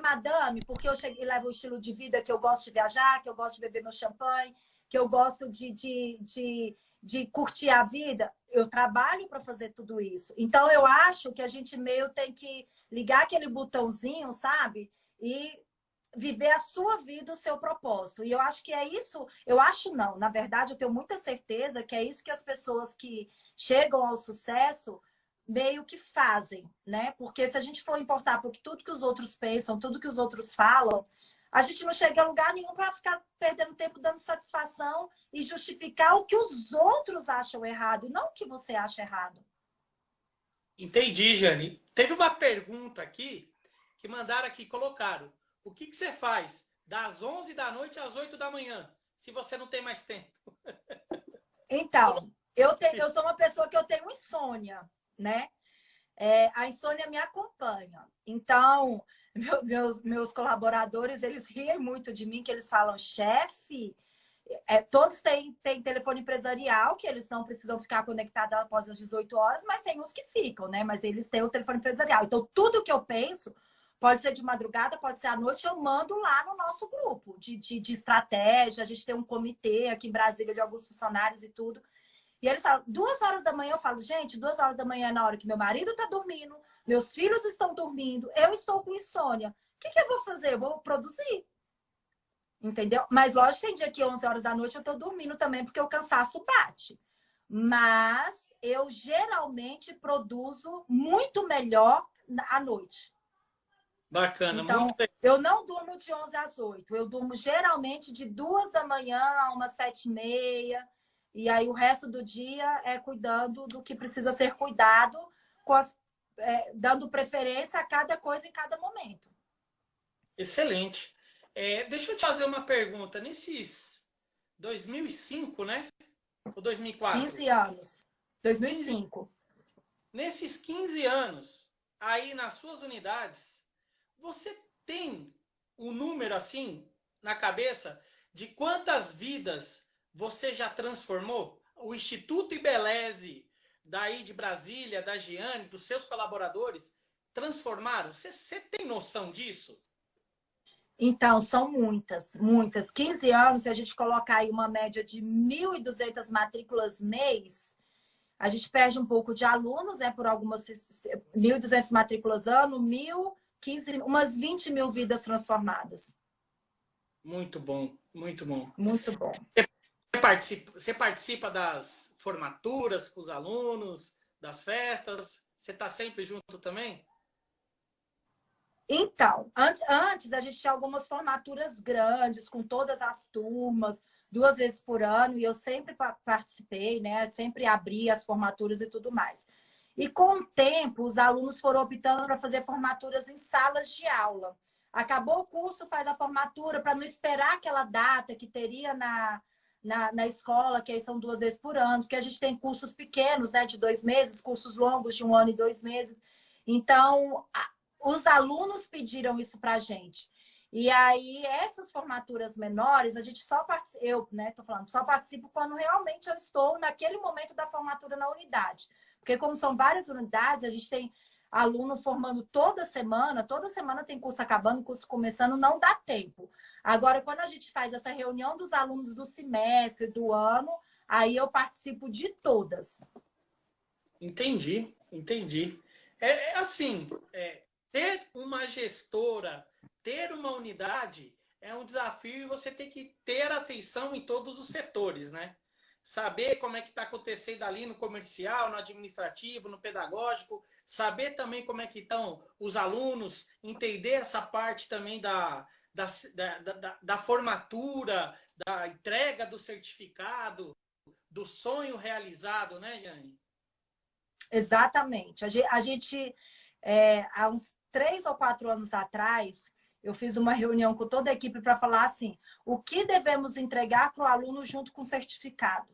Madame, porque eu cheguei e levo o estilo de vida que eu gosto de viajar, que eu gosto de beber meu champanhe, que eu gosto de curtir a vida. Eu trabalho para fazer tudo isso. Então, eu acho que a gente meio tem que ligar aquele botãozinho, sabe? E viver a sua vida, o seu propósito. E eu acho que é isso, eu acho não, na verdade eu tenho muita certeza que é isso que as pessoas que chegam ao sucesso meio que fazem, né? Porque se a gente for importar porque tudo que os outros pensam, tudo que os outros falam, a gente não chega a lugar nenhum para ficar perdendo tempo dando satisfação e justificar o que os outros acham errado, e não o que você acha errado. Entendi, Jane. Teve uma pergunta aqui que mandaram aqui, colocaram. O que você faz das 11 da noite às 8 da manhã, se você não tem mais tempo? Então, eu sou uma pessoa que eu tenho insônia, né? A insônia me acompanha. Então, meus colaboradores, eles riem muito de mim, que eles falam, chefe, todos têm telefone empresarial, que eles não precisam ficar conectados após as 18 horas, mas tem uns que ficam, né? Mas eles têm o telefone empresarial. Então, tudo que eu penso, pode ser de madrugada, pode ser à noite, eu mando lá no nosso grupo de estratégia. A gente tem um comitê aqui em Brasília de alguns funcionários e tudo. E eles falam, 2 horas da manhã, eu falo, gente, 2 horas da manhã é na hora que meu marido está dormindo, meus filhos estão dormindo, eu estou com insônia. O que eu vou fazer? Eu vou produzir. Entendeu? Mas lógico, tem dia que 11 horas da noite eu estou dormindo também, porque o cansaço bate. Mas eu geralmente produzo muito melhor à noite. Bacana, então, muito bem. Eu não durmo de 11 às 8. Eu durmo geralmente de 2 da manhã a umas 7h30. E aí o resto do dia é cuidando do que precisa ser cuidado, dando preferência a cada coisa em cada momento. Excelente. Deixa eu te fazer uma pergunta. Nesses 2005, né? Ou 2004? 15 anos. 2005. Nesses 15 anos, aí nas suas unidades, você tem um número assim na cabeça de quantas vidas você já transformou? O Instituto Embeleze, daí de Brasília, da Giane, dos seus colaboradores, transformaram? Você tem noção disso? Então, são muitas, muitas. 15 anos, se a gente colocar aí uma média de 1.200 matrículas mês, a gente perde um pouco de alunos, né? Por algumas 1.200 matrículas ano, 15, umas 20 mil vidas transformadas. Muito bom, muito bom. Muito bom. Você participa das formaturas com os alunos, das festas? Você está sempre junto também? Então, antes a gente tinha algumas formaturas grandes, com todas as turmas, 2 vezes por ano, e eu sempre participei, né? Sempre abri as formaturas e tudo mais. E com o tempo, os alunos foram optando para fazer formaturas em salas de aula. Acabou o curso, faz a formatura, para não esperar aquela data que teria na escola, que aí são 2 vezes por ano, porque a gente tem cursos pequenos, né? De 2 meses, cursos longos de 1 ano e 2 meses. Então, os alunos pediram isso para a gente. E aí, essas formaturas menores, a gente só participa, eu, né, tô falando, só participo quando realmente eu estou naquele momento da formatura na unidade. Porque como são várias unidades, a gente tem aluno formando toda semana tem curso acabando, curso começando, não dá tempo. Agora, quando a gente faz essa reunião dos alunos do semestre, do ano, aí eu participo de todas. Entendi, entendi. Assim, ter uma gestora, ter uma unidade é um desafio e você tem que ter atenção em todos os setores, né? Saber como é que está acontecendo ali no comercial, no administrativo, no pedagógico, saber também como é que estão os alunos, entender essa parte também da formatura, da entrega do certificado, do sonho realizado, né, Jane? Exatamente. A gente há uns 3 ou 4 anos atrás, eu fiz uma reunião com toda a equipe para falar assim, o que devemos entregar para o aluno junto com o certificado?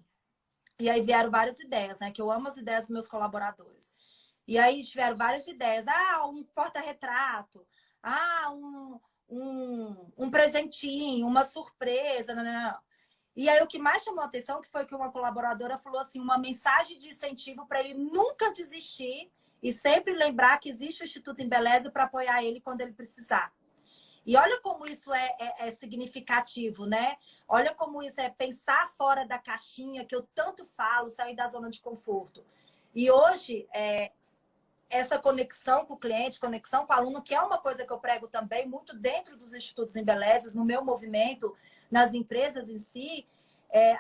E aí vieram várias ideias, né? Que eu amo as ideias dos meus colaboradores. E aí tiveram várias ideias. Um porta-retrato. Um presentinho, uma surpresa. Não. E aí o que mais chamou a atenção que foi que uma colaboradora falou assim, uma mensagem de incentivo para ele nunca desistir e sempre lembrar que existe o Instituto Embeleze para apoiar ele quando ele precisar. E olha como isso é significativo, né? Olha como isso é pensar fora da caixinha, que eu tanto falo, sair da zona de conforto. E hoje, essa conexão com o cliente, conexão com o aluno, que é uma coisa que eu prego também muito dentro dos institutos Embelezes, no meu movimento, nas empresas em si,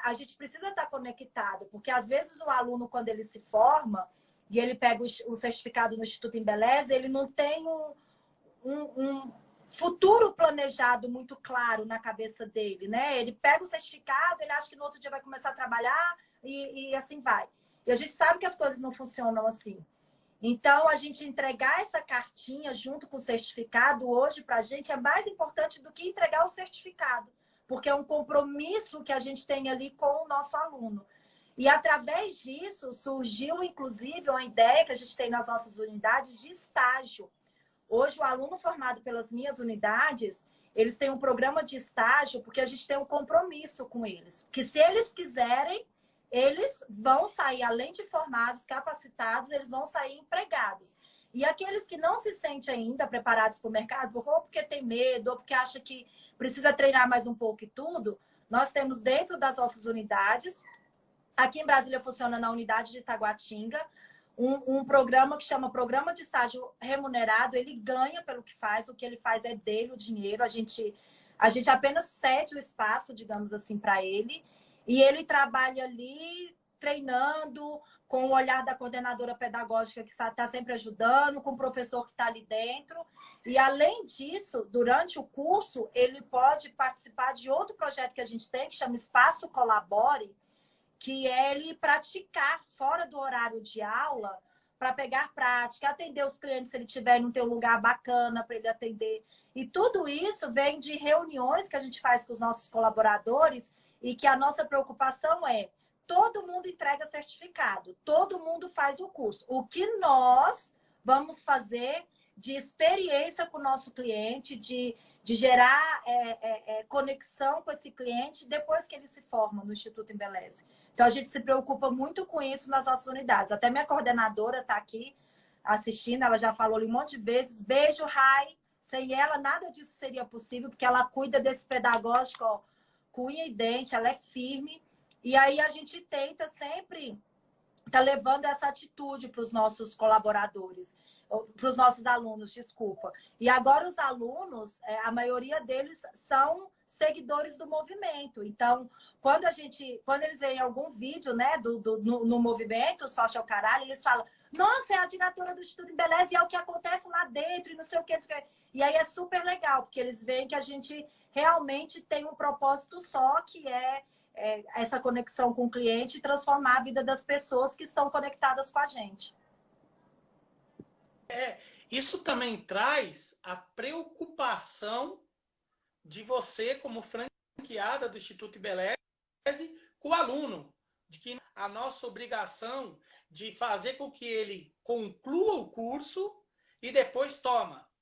a gente precisa estar conectado, porque às vezes o aluno, quando ele se forma e ele pega o certificado no Instituto Embeleze, ele não tem um futuro planejado muito claro na cabeça dele, né? Ele pega o certificado, ele acha que no outro dia vai começar a trabalhar e assim vai. E a gente sabe que as coisas não funcionam assim. Então, a gente entregar essa cartinha junto com o certificado hoje para a gente é mais importante do que entregar o certificado, porque é um compromisso que a gente tem ali com o nosso aluno. E através disso surgiu, inclusive, uma ideia que a gente tem nas nossas unidades de estágio. Hoje, o aluno formado pelas minhas unidades, eles têm um programa de estágio porque a gente tem um compromisso com eles. Que se eles quiserem, eles vão sair, além de formados, capacitados, eles vão sair empregados. E aqueles que não se sentem ainda preparados para o mercado, ou porque tem medo, ou porque acha que precisa treinar mais um pouco e tudo, nós temos dentro das nossas unidades, aqui em Brasília funciona na unidade de Taguatinga, um programa que chama Programa de Estágio Remunerado. Ele ganha pelo que faz, o que ele faz é dele o dinheiro, a gente apenas cede o espaço, digamos assim, para ele, e ele trabalha ali treinando com o olhar da coordenadora pedagógica que está sempre ajudando, com o professor que está ali dentro. E, além disso, durante o curso, ele pode participar de outro projeto que a gente tem, que chama Espaço Colabore, que é ele praticar fora do horário de aula para pegar prática, atender os clientes se ele tiver no teu lugar bacana para ele atender. E tudo isso vem de reuniões que a gente faz com os nossos colaboradores e que a nossa preocupação é todo mundo entrega certificado, todo mundo faz o curso. O que nós vamos fazer de experiência com o nosso cliente, de gerar conexão com esse cliente depois que ele se forma no Instituto Embeleze. Então, a gente se preocupa muito com isso nas nossas unidades. Até minha coordenadora está aqui assistindo, ela já falou um monte de vezes. Beijo, Rai. Sem ela, nada disso seria possível, porque ela cuida desse pedagógico, ó, com unha e dente, ela é firme. E aí a gente tenta sempre estar levando essa atitude para os nossos colaboradores, para os nossos alunos, desculpa. E agora os alunos, a maioria deles são seguidores do movimento. Então, quando eles veem algum vídeo, né, no movimento Social Caralho, eles falam, nossa, é a diretora do Instituto Embeleze e é o que acontece lá dentro e não sei o que. E aí é super legal, porque eles veem que a gente realmente tem um propósito só, que é essa conexão com o cliente e transformar a vida das pessoas que estão conectadas com a gente. Isso também traz a preocupação de você, como franqueada do Instituto Embeleze, com o aluno, de que a nossa obrigação de fazer com que ele conclua o curso e depois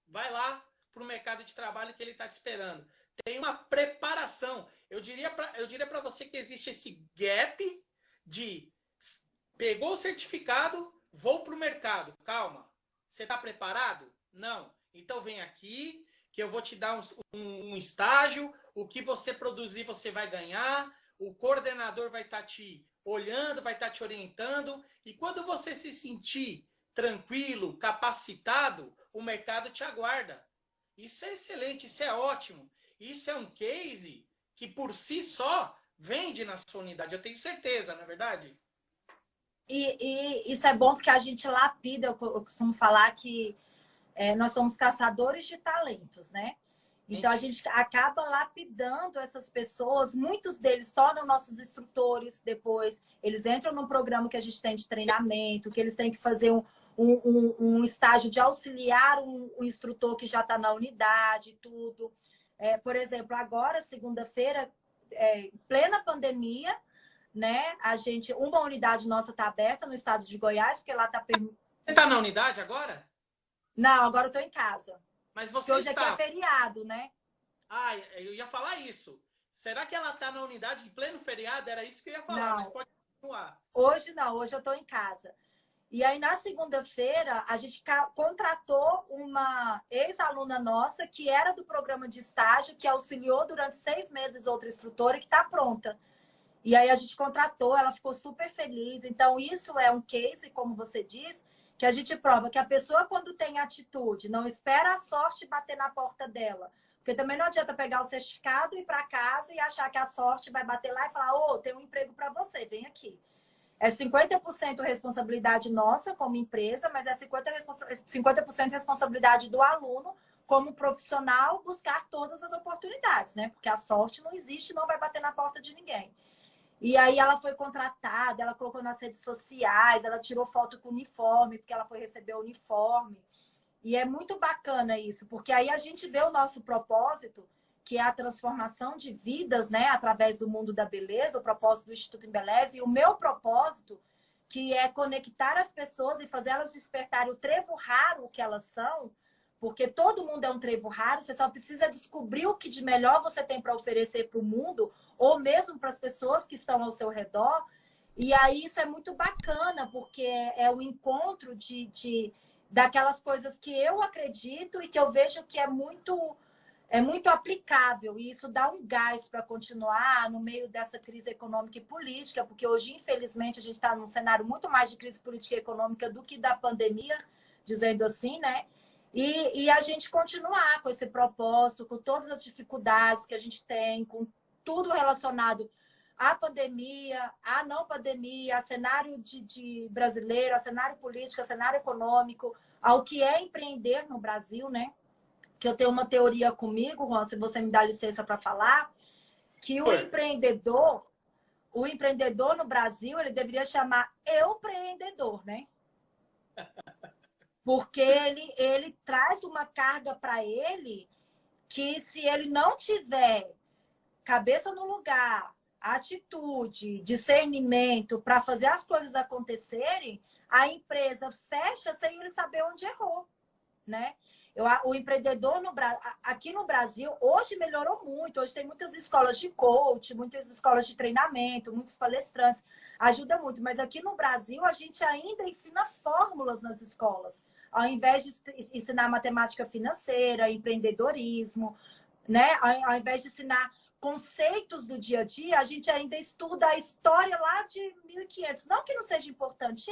vai lá para o mercado de trabalho que ele está te esperando. Tem uma preparação. Eu diria para você que existe esse gap de pegou o certificado, vou para o mercado. Calma. Você está preparado? Não. Então vem aqui que eu vou te dar um estágio. O que você produzir você vai ganhar. O coordenador vai estar te olhando, vai estar te orientando. E quando você se sentir tranquilo, capacitado, o mercado te aguarda. Isso é excelente, isso é ótimo. Isso é um case que por si só vende na sua unidade. Eu tenho certeza, não é verdade? E isso é bom porque a gente lapida, eu costumo falar que nós somos caçadores de talentos, né? Então, a gente acaba lapidando essas pessoas. Muitos deles tornam nossos instrutores depois. Eles entram num programa que a gente tem de treinamento, que eles têm que fazer um estágio de auxiliar um instrutor que já está na unidade, tudo. Por exemplo, agora, segunda-feira, plena pandemia, né? Uma unidade nossa está aberta no estado de Goiás, porque lá está... Você está na unidade agora? Não, agora eu estou em casa. Mas você porque hoje está... aqui é feriado, né? Ah, eu ia falar isso. Será que ela está na unidade em pleno feriado? Era isso que eu ia falar, Não. mas pode continuar. Hoje não, hoje eu estou em casa. E aí, na segunda-feira, a gente contratou uma ex-aluna nossa que era do programa de estágio, que auxiliou durante 6 meses outra instrutora, que está pronta. E aí a gente contratou, ela ficou super feliz. Então, isso é um case, como você diz, que a gente prova que a pessoa, quando tem atitude, não espera a sorte bater na porta dela. Porque também não adianta pegar o certificado, ir para casa e achar que a sorte vai bater lá e falar: ô, tem um emprego para você, vem aqui. É 50% responsabilidade nossa como empresa, mas é 50% responsabilidade do aluno como profissional buscar todas as oportunidades, né? Porque a sorte não existe, não vai bater na porta de ninguém. E aí ela foi contratada, ela colocou nas redes sociais, ela tirou foto com o uniforme, porque ela foi receber o uniforme. E é muito bacana isso, porque aí a gente vê o nosso propósito, que é a transformação de vidas, né, através do mundo da beleza, o propósito do Instituto Embeleze, e o meu propósito, que é conectar as pessoas e fazer elas despertarem o trevo raro que elas são, porque todo mundo é um trevo raro, você só precisa descobrir o que de melhor você tem para oferecer para o mundo, ou mesmo para as pessoas que estão ao seu redor. E aí isso é muito bacana, porque é o encontro daquelas coisas que eu acredito e que eu vejo que é muito aplicável. E isso dá um gás para continuar no meio dessa crise econômica e política, porque hoje, infelizmente, a gente está num cenário muito mais de crise política e econômica do que da pandemia, dizendo assim, né? E a gente continuar com esse propósito, com todas as dificuldades que a gente tem, com tudo relacionado à pandemia, à não pandemia, a cenário de brasileiro, a cenário político, a cenário econômico, ao que é empreender no Brasil, né? Que eu tenho uma teoria comigo, Juan, se você me dá licença para falar, que o empreendedor no Brasil, ele deveria chamar empreendedor, né? Porque ele traz uma carga para ele que, se ele não tiver cabeça no lugar, atitude, discernimento para fazer as coisas acontecerem, a empresa fecha sem ele saber onde errou, né? O empreendedor aqui no Brasil, hoje melhorou muito. Hoje tem muitas escolas de coach, muitas escolas de treinamento, muitos palestrantes. Ajuda muito. Mas aqui no Brasil, a gente ainda ensina fórmulas nas escolas. Ao invés de ensinar matemática financeira, empreendedorismo, né? Ao invés de ensinar conceitos do dia a dia, a gente ainda estuda a história lá de 1500. Não que não seja importante,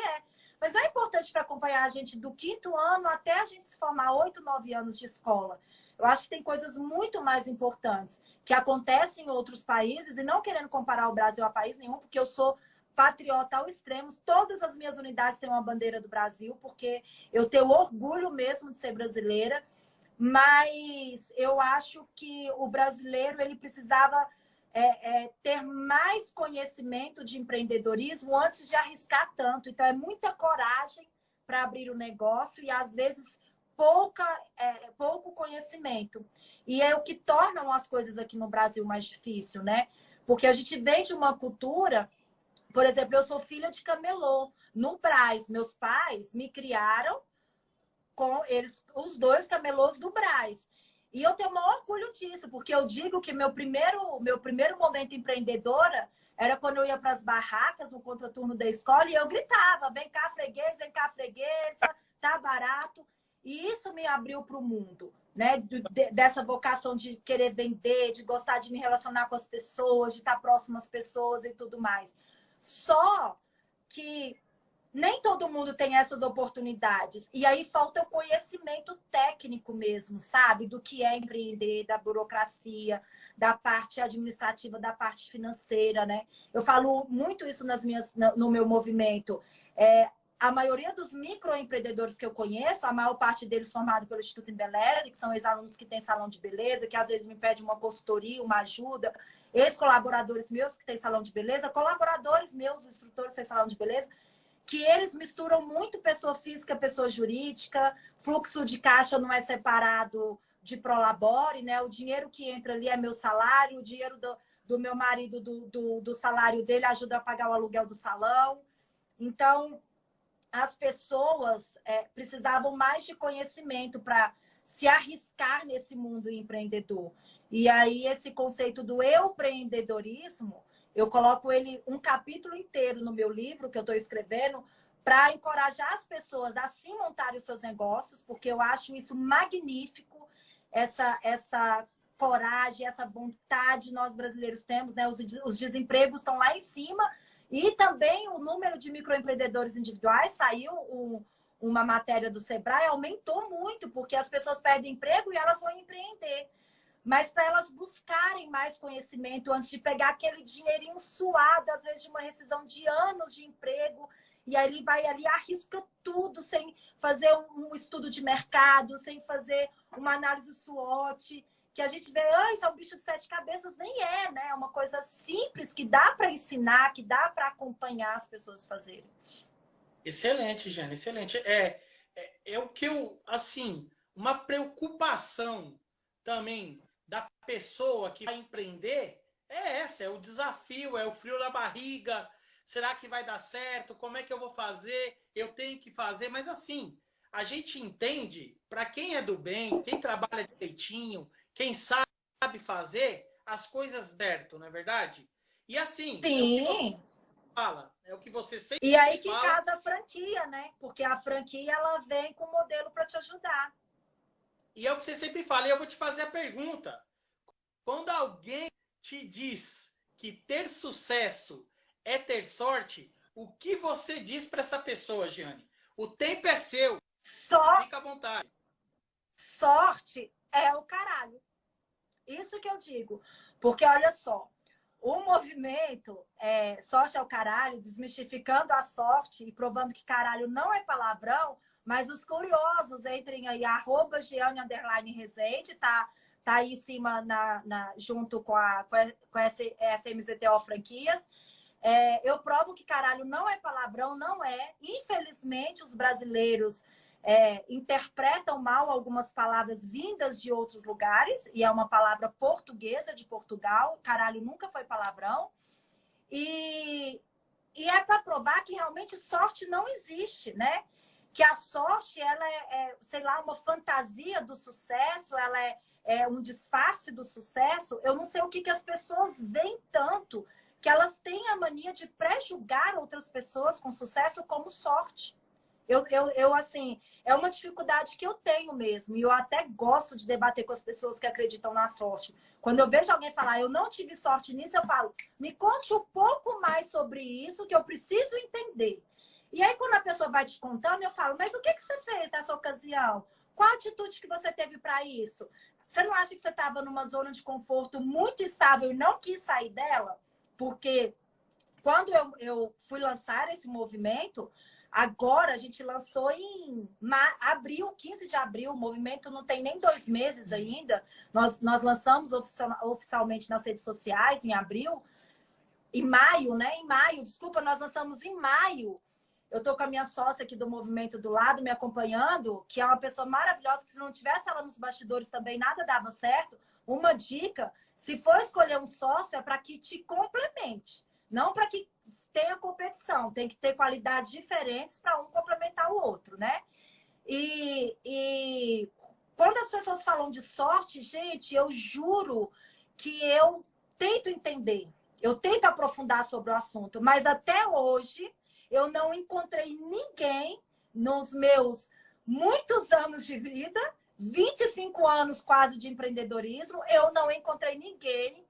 mas não é importante para acompanhar a gente do 5º ano até a gente se formar 8, 9 anos de escola. Eu acho que tem coisas muito mais importantes que acontecem em outros países, e não querendo comparar o Brasil a país nenhum, porque eu sou patriota ao extremo. Todas as minhas unidades têm uma bandeira do Brasil, porque eu tenho orgulho mesmo de ser brasileira, mas eu acho que o brasileiro ele precisava ter mais conhecimento de empreendedorismo antes de arriscar tanto. Então, é muita coragem para abrir o negócio e, às vezes, pouco conhecimento. E é o que torna as coisas aqui no Brasil mais difícil, né? Porque a gente vem de uma cultura... Por exemplo, eu sou filha de camelô. No Brás, meus pais me criaram com eles, os 2 camelôs do Brás. E eu tenho o maior orgulho disso, porque eu digo que meu primeiro momento empreendedora era quando eu ia para as barracas, no contraturno da escola, e eu gritava: vem cá, freguesa, tá barato. E isso me abriu para o mundo, né? Dessa vocação de querer vender, de gostar de me relacionar com as pessoas, de estar próximo às pessoas e tudo mais. Só que nem todo mundo tem essas oportunidades. E aí falta o conhecimento técnico mesmo, sabe? Do que é empreender, da burocracia, da parte administrativa, da parte financeira, né? Eu falo muito isso no meu movimento. A maioria dos microempreendedores que eu conheço, a maior parte deles formado pelo Instituto Embeleze, que são ex-alunos que têm salão de beleza, que às vezes me pedem uma consultoria, uma ajuda, ex-colaboradores meus que têm salão de beleza, colaboradores meus, instrutores que têm salão de beleza, que eles misturam muito pessoa física, pessoa jurídica, fluxo de caixa não é separado de Prolabore, né? O dinheiro que entra ali é meu salário, o dinheiro do meu marido, do salário dele, ajuda a pagar o aluguel do salão. Então, as pessoas precisavam mais de conhecimento para se arriscar nesse mundo empreendedor. E aí, esse conceito do empreendedorismo, eu coloco ele um capítulo inteiro no meu livro que eu estou escrevendo para encorajar as pessoas a se montarem os seus negócios, porque eu acho isso magnífico, essa coragem, essa vontade nós brasileiros temos, né? Os desempregos estão lá em cima e também o número de microempreendedores individuais, saiu uma matéria do Sebrae, aumentou muito, porque as pessoas perdem emprego e elas vão empreender. Mas para elas buscarem mais conhecimento antes de pegar aquele dinheirinho suado, às vezes de uma rescisão de anos de emprego, e aí ele vai ali, arrisca tudo, sem fazer um estudo de mercado, sem fazer uma análise SWOT, que a gente vê, isso é um bicho de 7 cabeças, nem é, né? É uma coisa simples que dá para ensinar, que dá para acompanhar as pessoas fazerem. Excelente, Jane, excelente. É o que eu, assim, uma preocupação também da pessoa que vai empreender é essa, é o desafio, é o frio na barriga. Será que vai dar certo? Como é que eu vou fazer? Eu tenho que fazer, mas assim, a gente entende, para quem é do bem, quem trabalha direitinho, quem sabe fazer, as coisas certo, não é verdade? E assim, é o que você Sim. fala, é o que você sempre E aí que fala. casa a franquia, né? Porque a franquia ela vem com modelo para te ajudar. E é o que você sempre fala. E eu vou te fazer a pergunta. Quando alguém te diz que ter sucesso é ter sorte, o que você diz para essa pessoa, Giane? O tempo é seu. Fica à vontade. Sorte é o caralho. Isso que eu digo. Porque, olha só, o movimento Sorte é o Caralho, desmistificando a sorte e provando que caralho não é palavrão, mas os curiosos entrem aí, @Giane_Rezende, tá aí em cima, junto com a SMZTO Franquias. Eu provo que caralho não é palavrão, não é. Infelizmente, os brasileiros interpretam mal algumas palavras vindas de outros lugares, e é uma palavra portuguesa de Portugal. Caralho nunca foi palavrão. E é para provar que realmente sorte não existe, né? Que a sorte, ela sei lá, uma fantasia do sucesso, ela é um disfarce do sucesso. Eu não sei o que as pessoas veem tanto, que elas têm a mania de pré-julgar outras pessoas com sucesso como sorte. Eu, assim, é uma dificuldade que eu tenho mesmo. E eu até gosto de debater com as pessoas que acreditam na sorte. Quando eu vejo alguém falar, eu não tive sorte nisso, eu falo, me conte um pouco mais sobre isso, que eu preciso entender. E aí, quando a pessoa vai te contando, eu falo, mas o que você fez nessa ocasião? Qual a atitude que você teve para isso? Você não acha que você estava numa zona de conforto muito estável e não quis sair dela? Porque quando eu fui lançar esse movimento, agora a gente lançou em abril, 15 de abril, o movimento não tem nem 2 meses ainda. Nós lançamos oficialmente nas redes sociais em abril. Em maio, né? Em maio, desculpa, nós lançamos em maio. Eu tô com a minha sócia aqui do movimento do lado, me acompanhando, que é uma pessoa maravilhosa, que se não tivesse ela nos bastidores também, nada dava certo. Uma dica, se for escolher um sócio, é para que te complemente. Não para que tenha competição. Tem que ter qualidades diferentes para um complementar o outro, né? E quando as pessoas falam de sorte, gente, eu juro que eu tento entender. Eu tento aprofundar sobre o assunto. Mas até hoje, eu não encontrei ninguém nos meus muitos anos de vida, 25 anos quase de empreendedorismo, eu não encontrei ninguém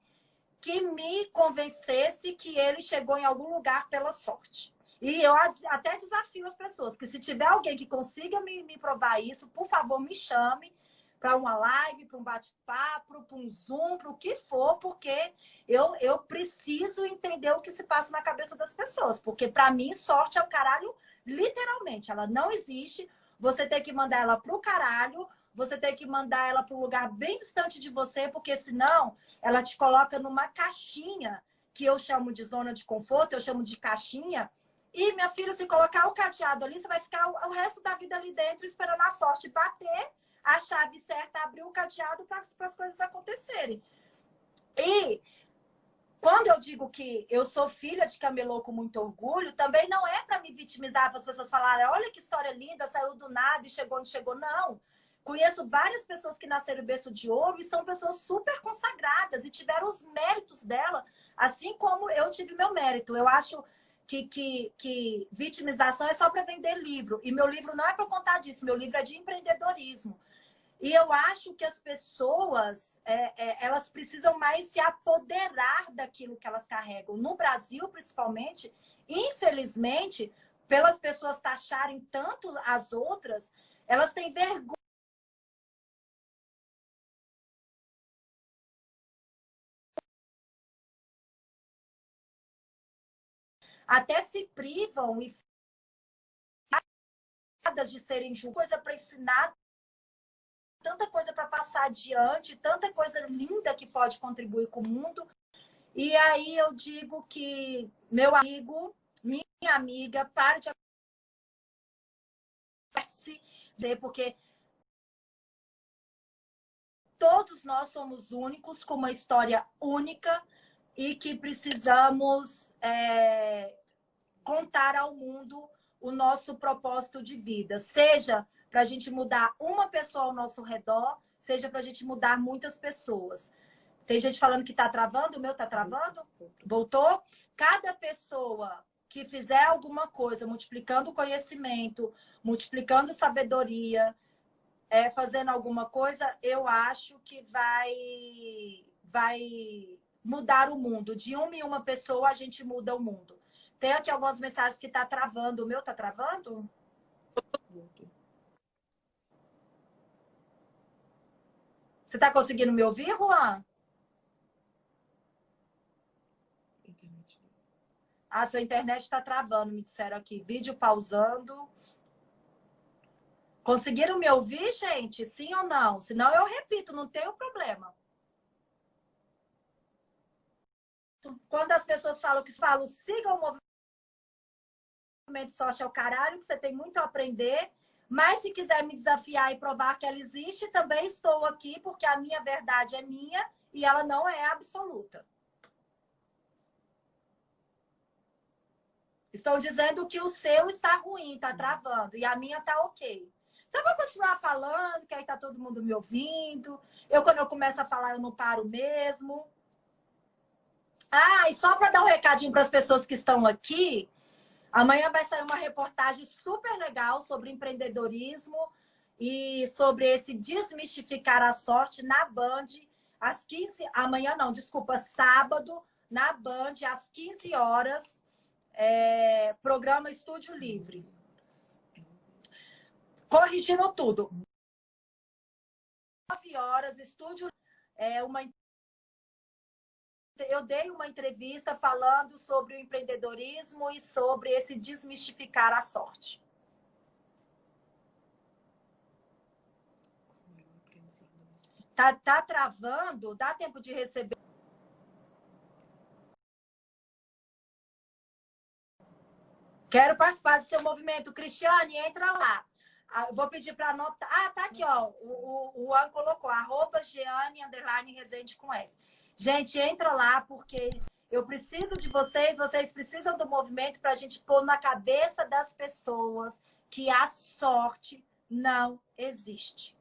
que me convencesse que ele chegou em algum lugar pela sorte. E eu até desafio as pessoas, que se tiver alguém que consiga me provar isso, por favor, me chame para uma live, para um bate-papo, para um Zoom, para o que for, porque eu preciso entender o que se passa na cabeça das pessoas. Porque, para mim, sorte é o caralho, literalmente. Ela não existe. Você tem que mandar ela para o caralho, você tem que mandar ela para um lugar bem distante de você, porque senão ela te coloca numa caixinha, que eu chamo de zona de conforto, eu chamo de caixinha, E, minha filha, se colocar o cadeado ali, você vai ficar o resto da vida ali dentro esperando a sorte bater, a chave certa, abrir o cadeado para as coisas acontecerem. E quando eu digo que eu sou filha de camelô com muito orgulho, também não é para me vitimizar, para as pessoas falarem, olha que história linda, saiu do nada e chegou onde chegou. Não. Conheço várias pessoas que nasceram em berço de ouro e são pessoas super consagradas e tiveram os méritos dela, assim como eu tive meu mérito. Eu acho que vitimização é só para vender livro. E meu livro não é para contar disso, meu livro é de empreendedorismo. E eu acho que as pessoas, elas precisam mais se apoderar daquilo que elas carregam. No Brasil, principalmente, infelizmente, pelas pessoas taxarem tanto as outras, elas têm vergonha. Até se privam e de serem julgadas, coisa para ensinar, tanta coisa para passar adiante, tanta coisa linda que pode contribuir com o mundo. E aí eu digo que meu amigo, minha amiga, pare de dizer, porque todos nós somos únicos, com uma história única e que precisamos contar ao mundo o nosso propósito de vida. Seja para a gente mudar uma pessoa ao nosso redor, seja para a gente mudar muitas pessoas. Tem gente falando que está travando, o meu está travando? Voltou? Cada pessoa que fizer alguma coisa, multiplicando conhecimento, multiplicando sabedoria, fazendo alguma coisa, eu acho que vai mudar o mundo. De uma em uma pessoa, a gente muda o mundo. Tem aqui algumas mensagens que está travando. O meu está travando? Você está conseguindo me ouvir, Juan? Ah, sua internet está travando, me disseram aqui. Vídeo pausando. Conseguiram me ouvir, gente? Sim ou não? Senão eu repito, não tem problema. Quando as pessoas falam, sigam o movimento social caralho, que você tem muito a aprender. Mas se quiser me desafiar e provar que ela existe, também estou aqui, porque a minha verdade é minha e ela não é absoluta. Estão dizendo que o seu está ruim, está travando, e a minha está ok. Então, eu vou continuar falando, que aí está todo mundo me ouvindo. Quando eu começo a falar, eu não paro mesmo. Ah, e só para dar um recadinho para as pessoas que estão aqui, amanhã vai sair uma reportagem super legal sobre empreendedorismo e sobre esse desmistificar a sorte na Band, às 15... Amanhã não, desculpa, sábado, na Band, às 15 horas, programa Estúdio Livre. Corrigindo tudo. 9 horas, Estúdio... Eu dei uma entrevista falando sobre o empreendedorismo e sobre esse desmistificar a sorte. Tá travando? Dá tempo de receber? Quero participar do seu movimento. Cristiane, entra lá. Eu vou pedir para anotar. Ah, tá aqui, ó. O Juan colocou, @Jeane_Rezende com S. Gente, entra lá, porque eu preciso de vocês precisam do movimento para a gente pôr na cabeça das pessoas que a sorte não existe.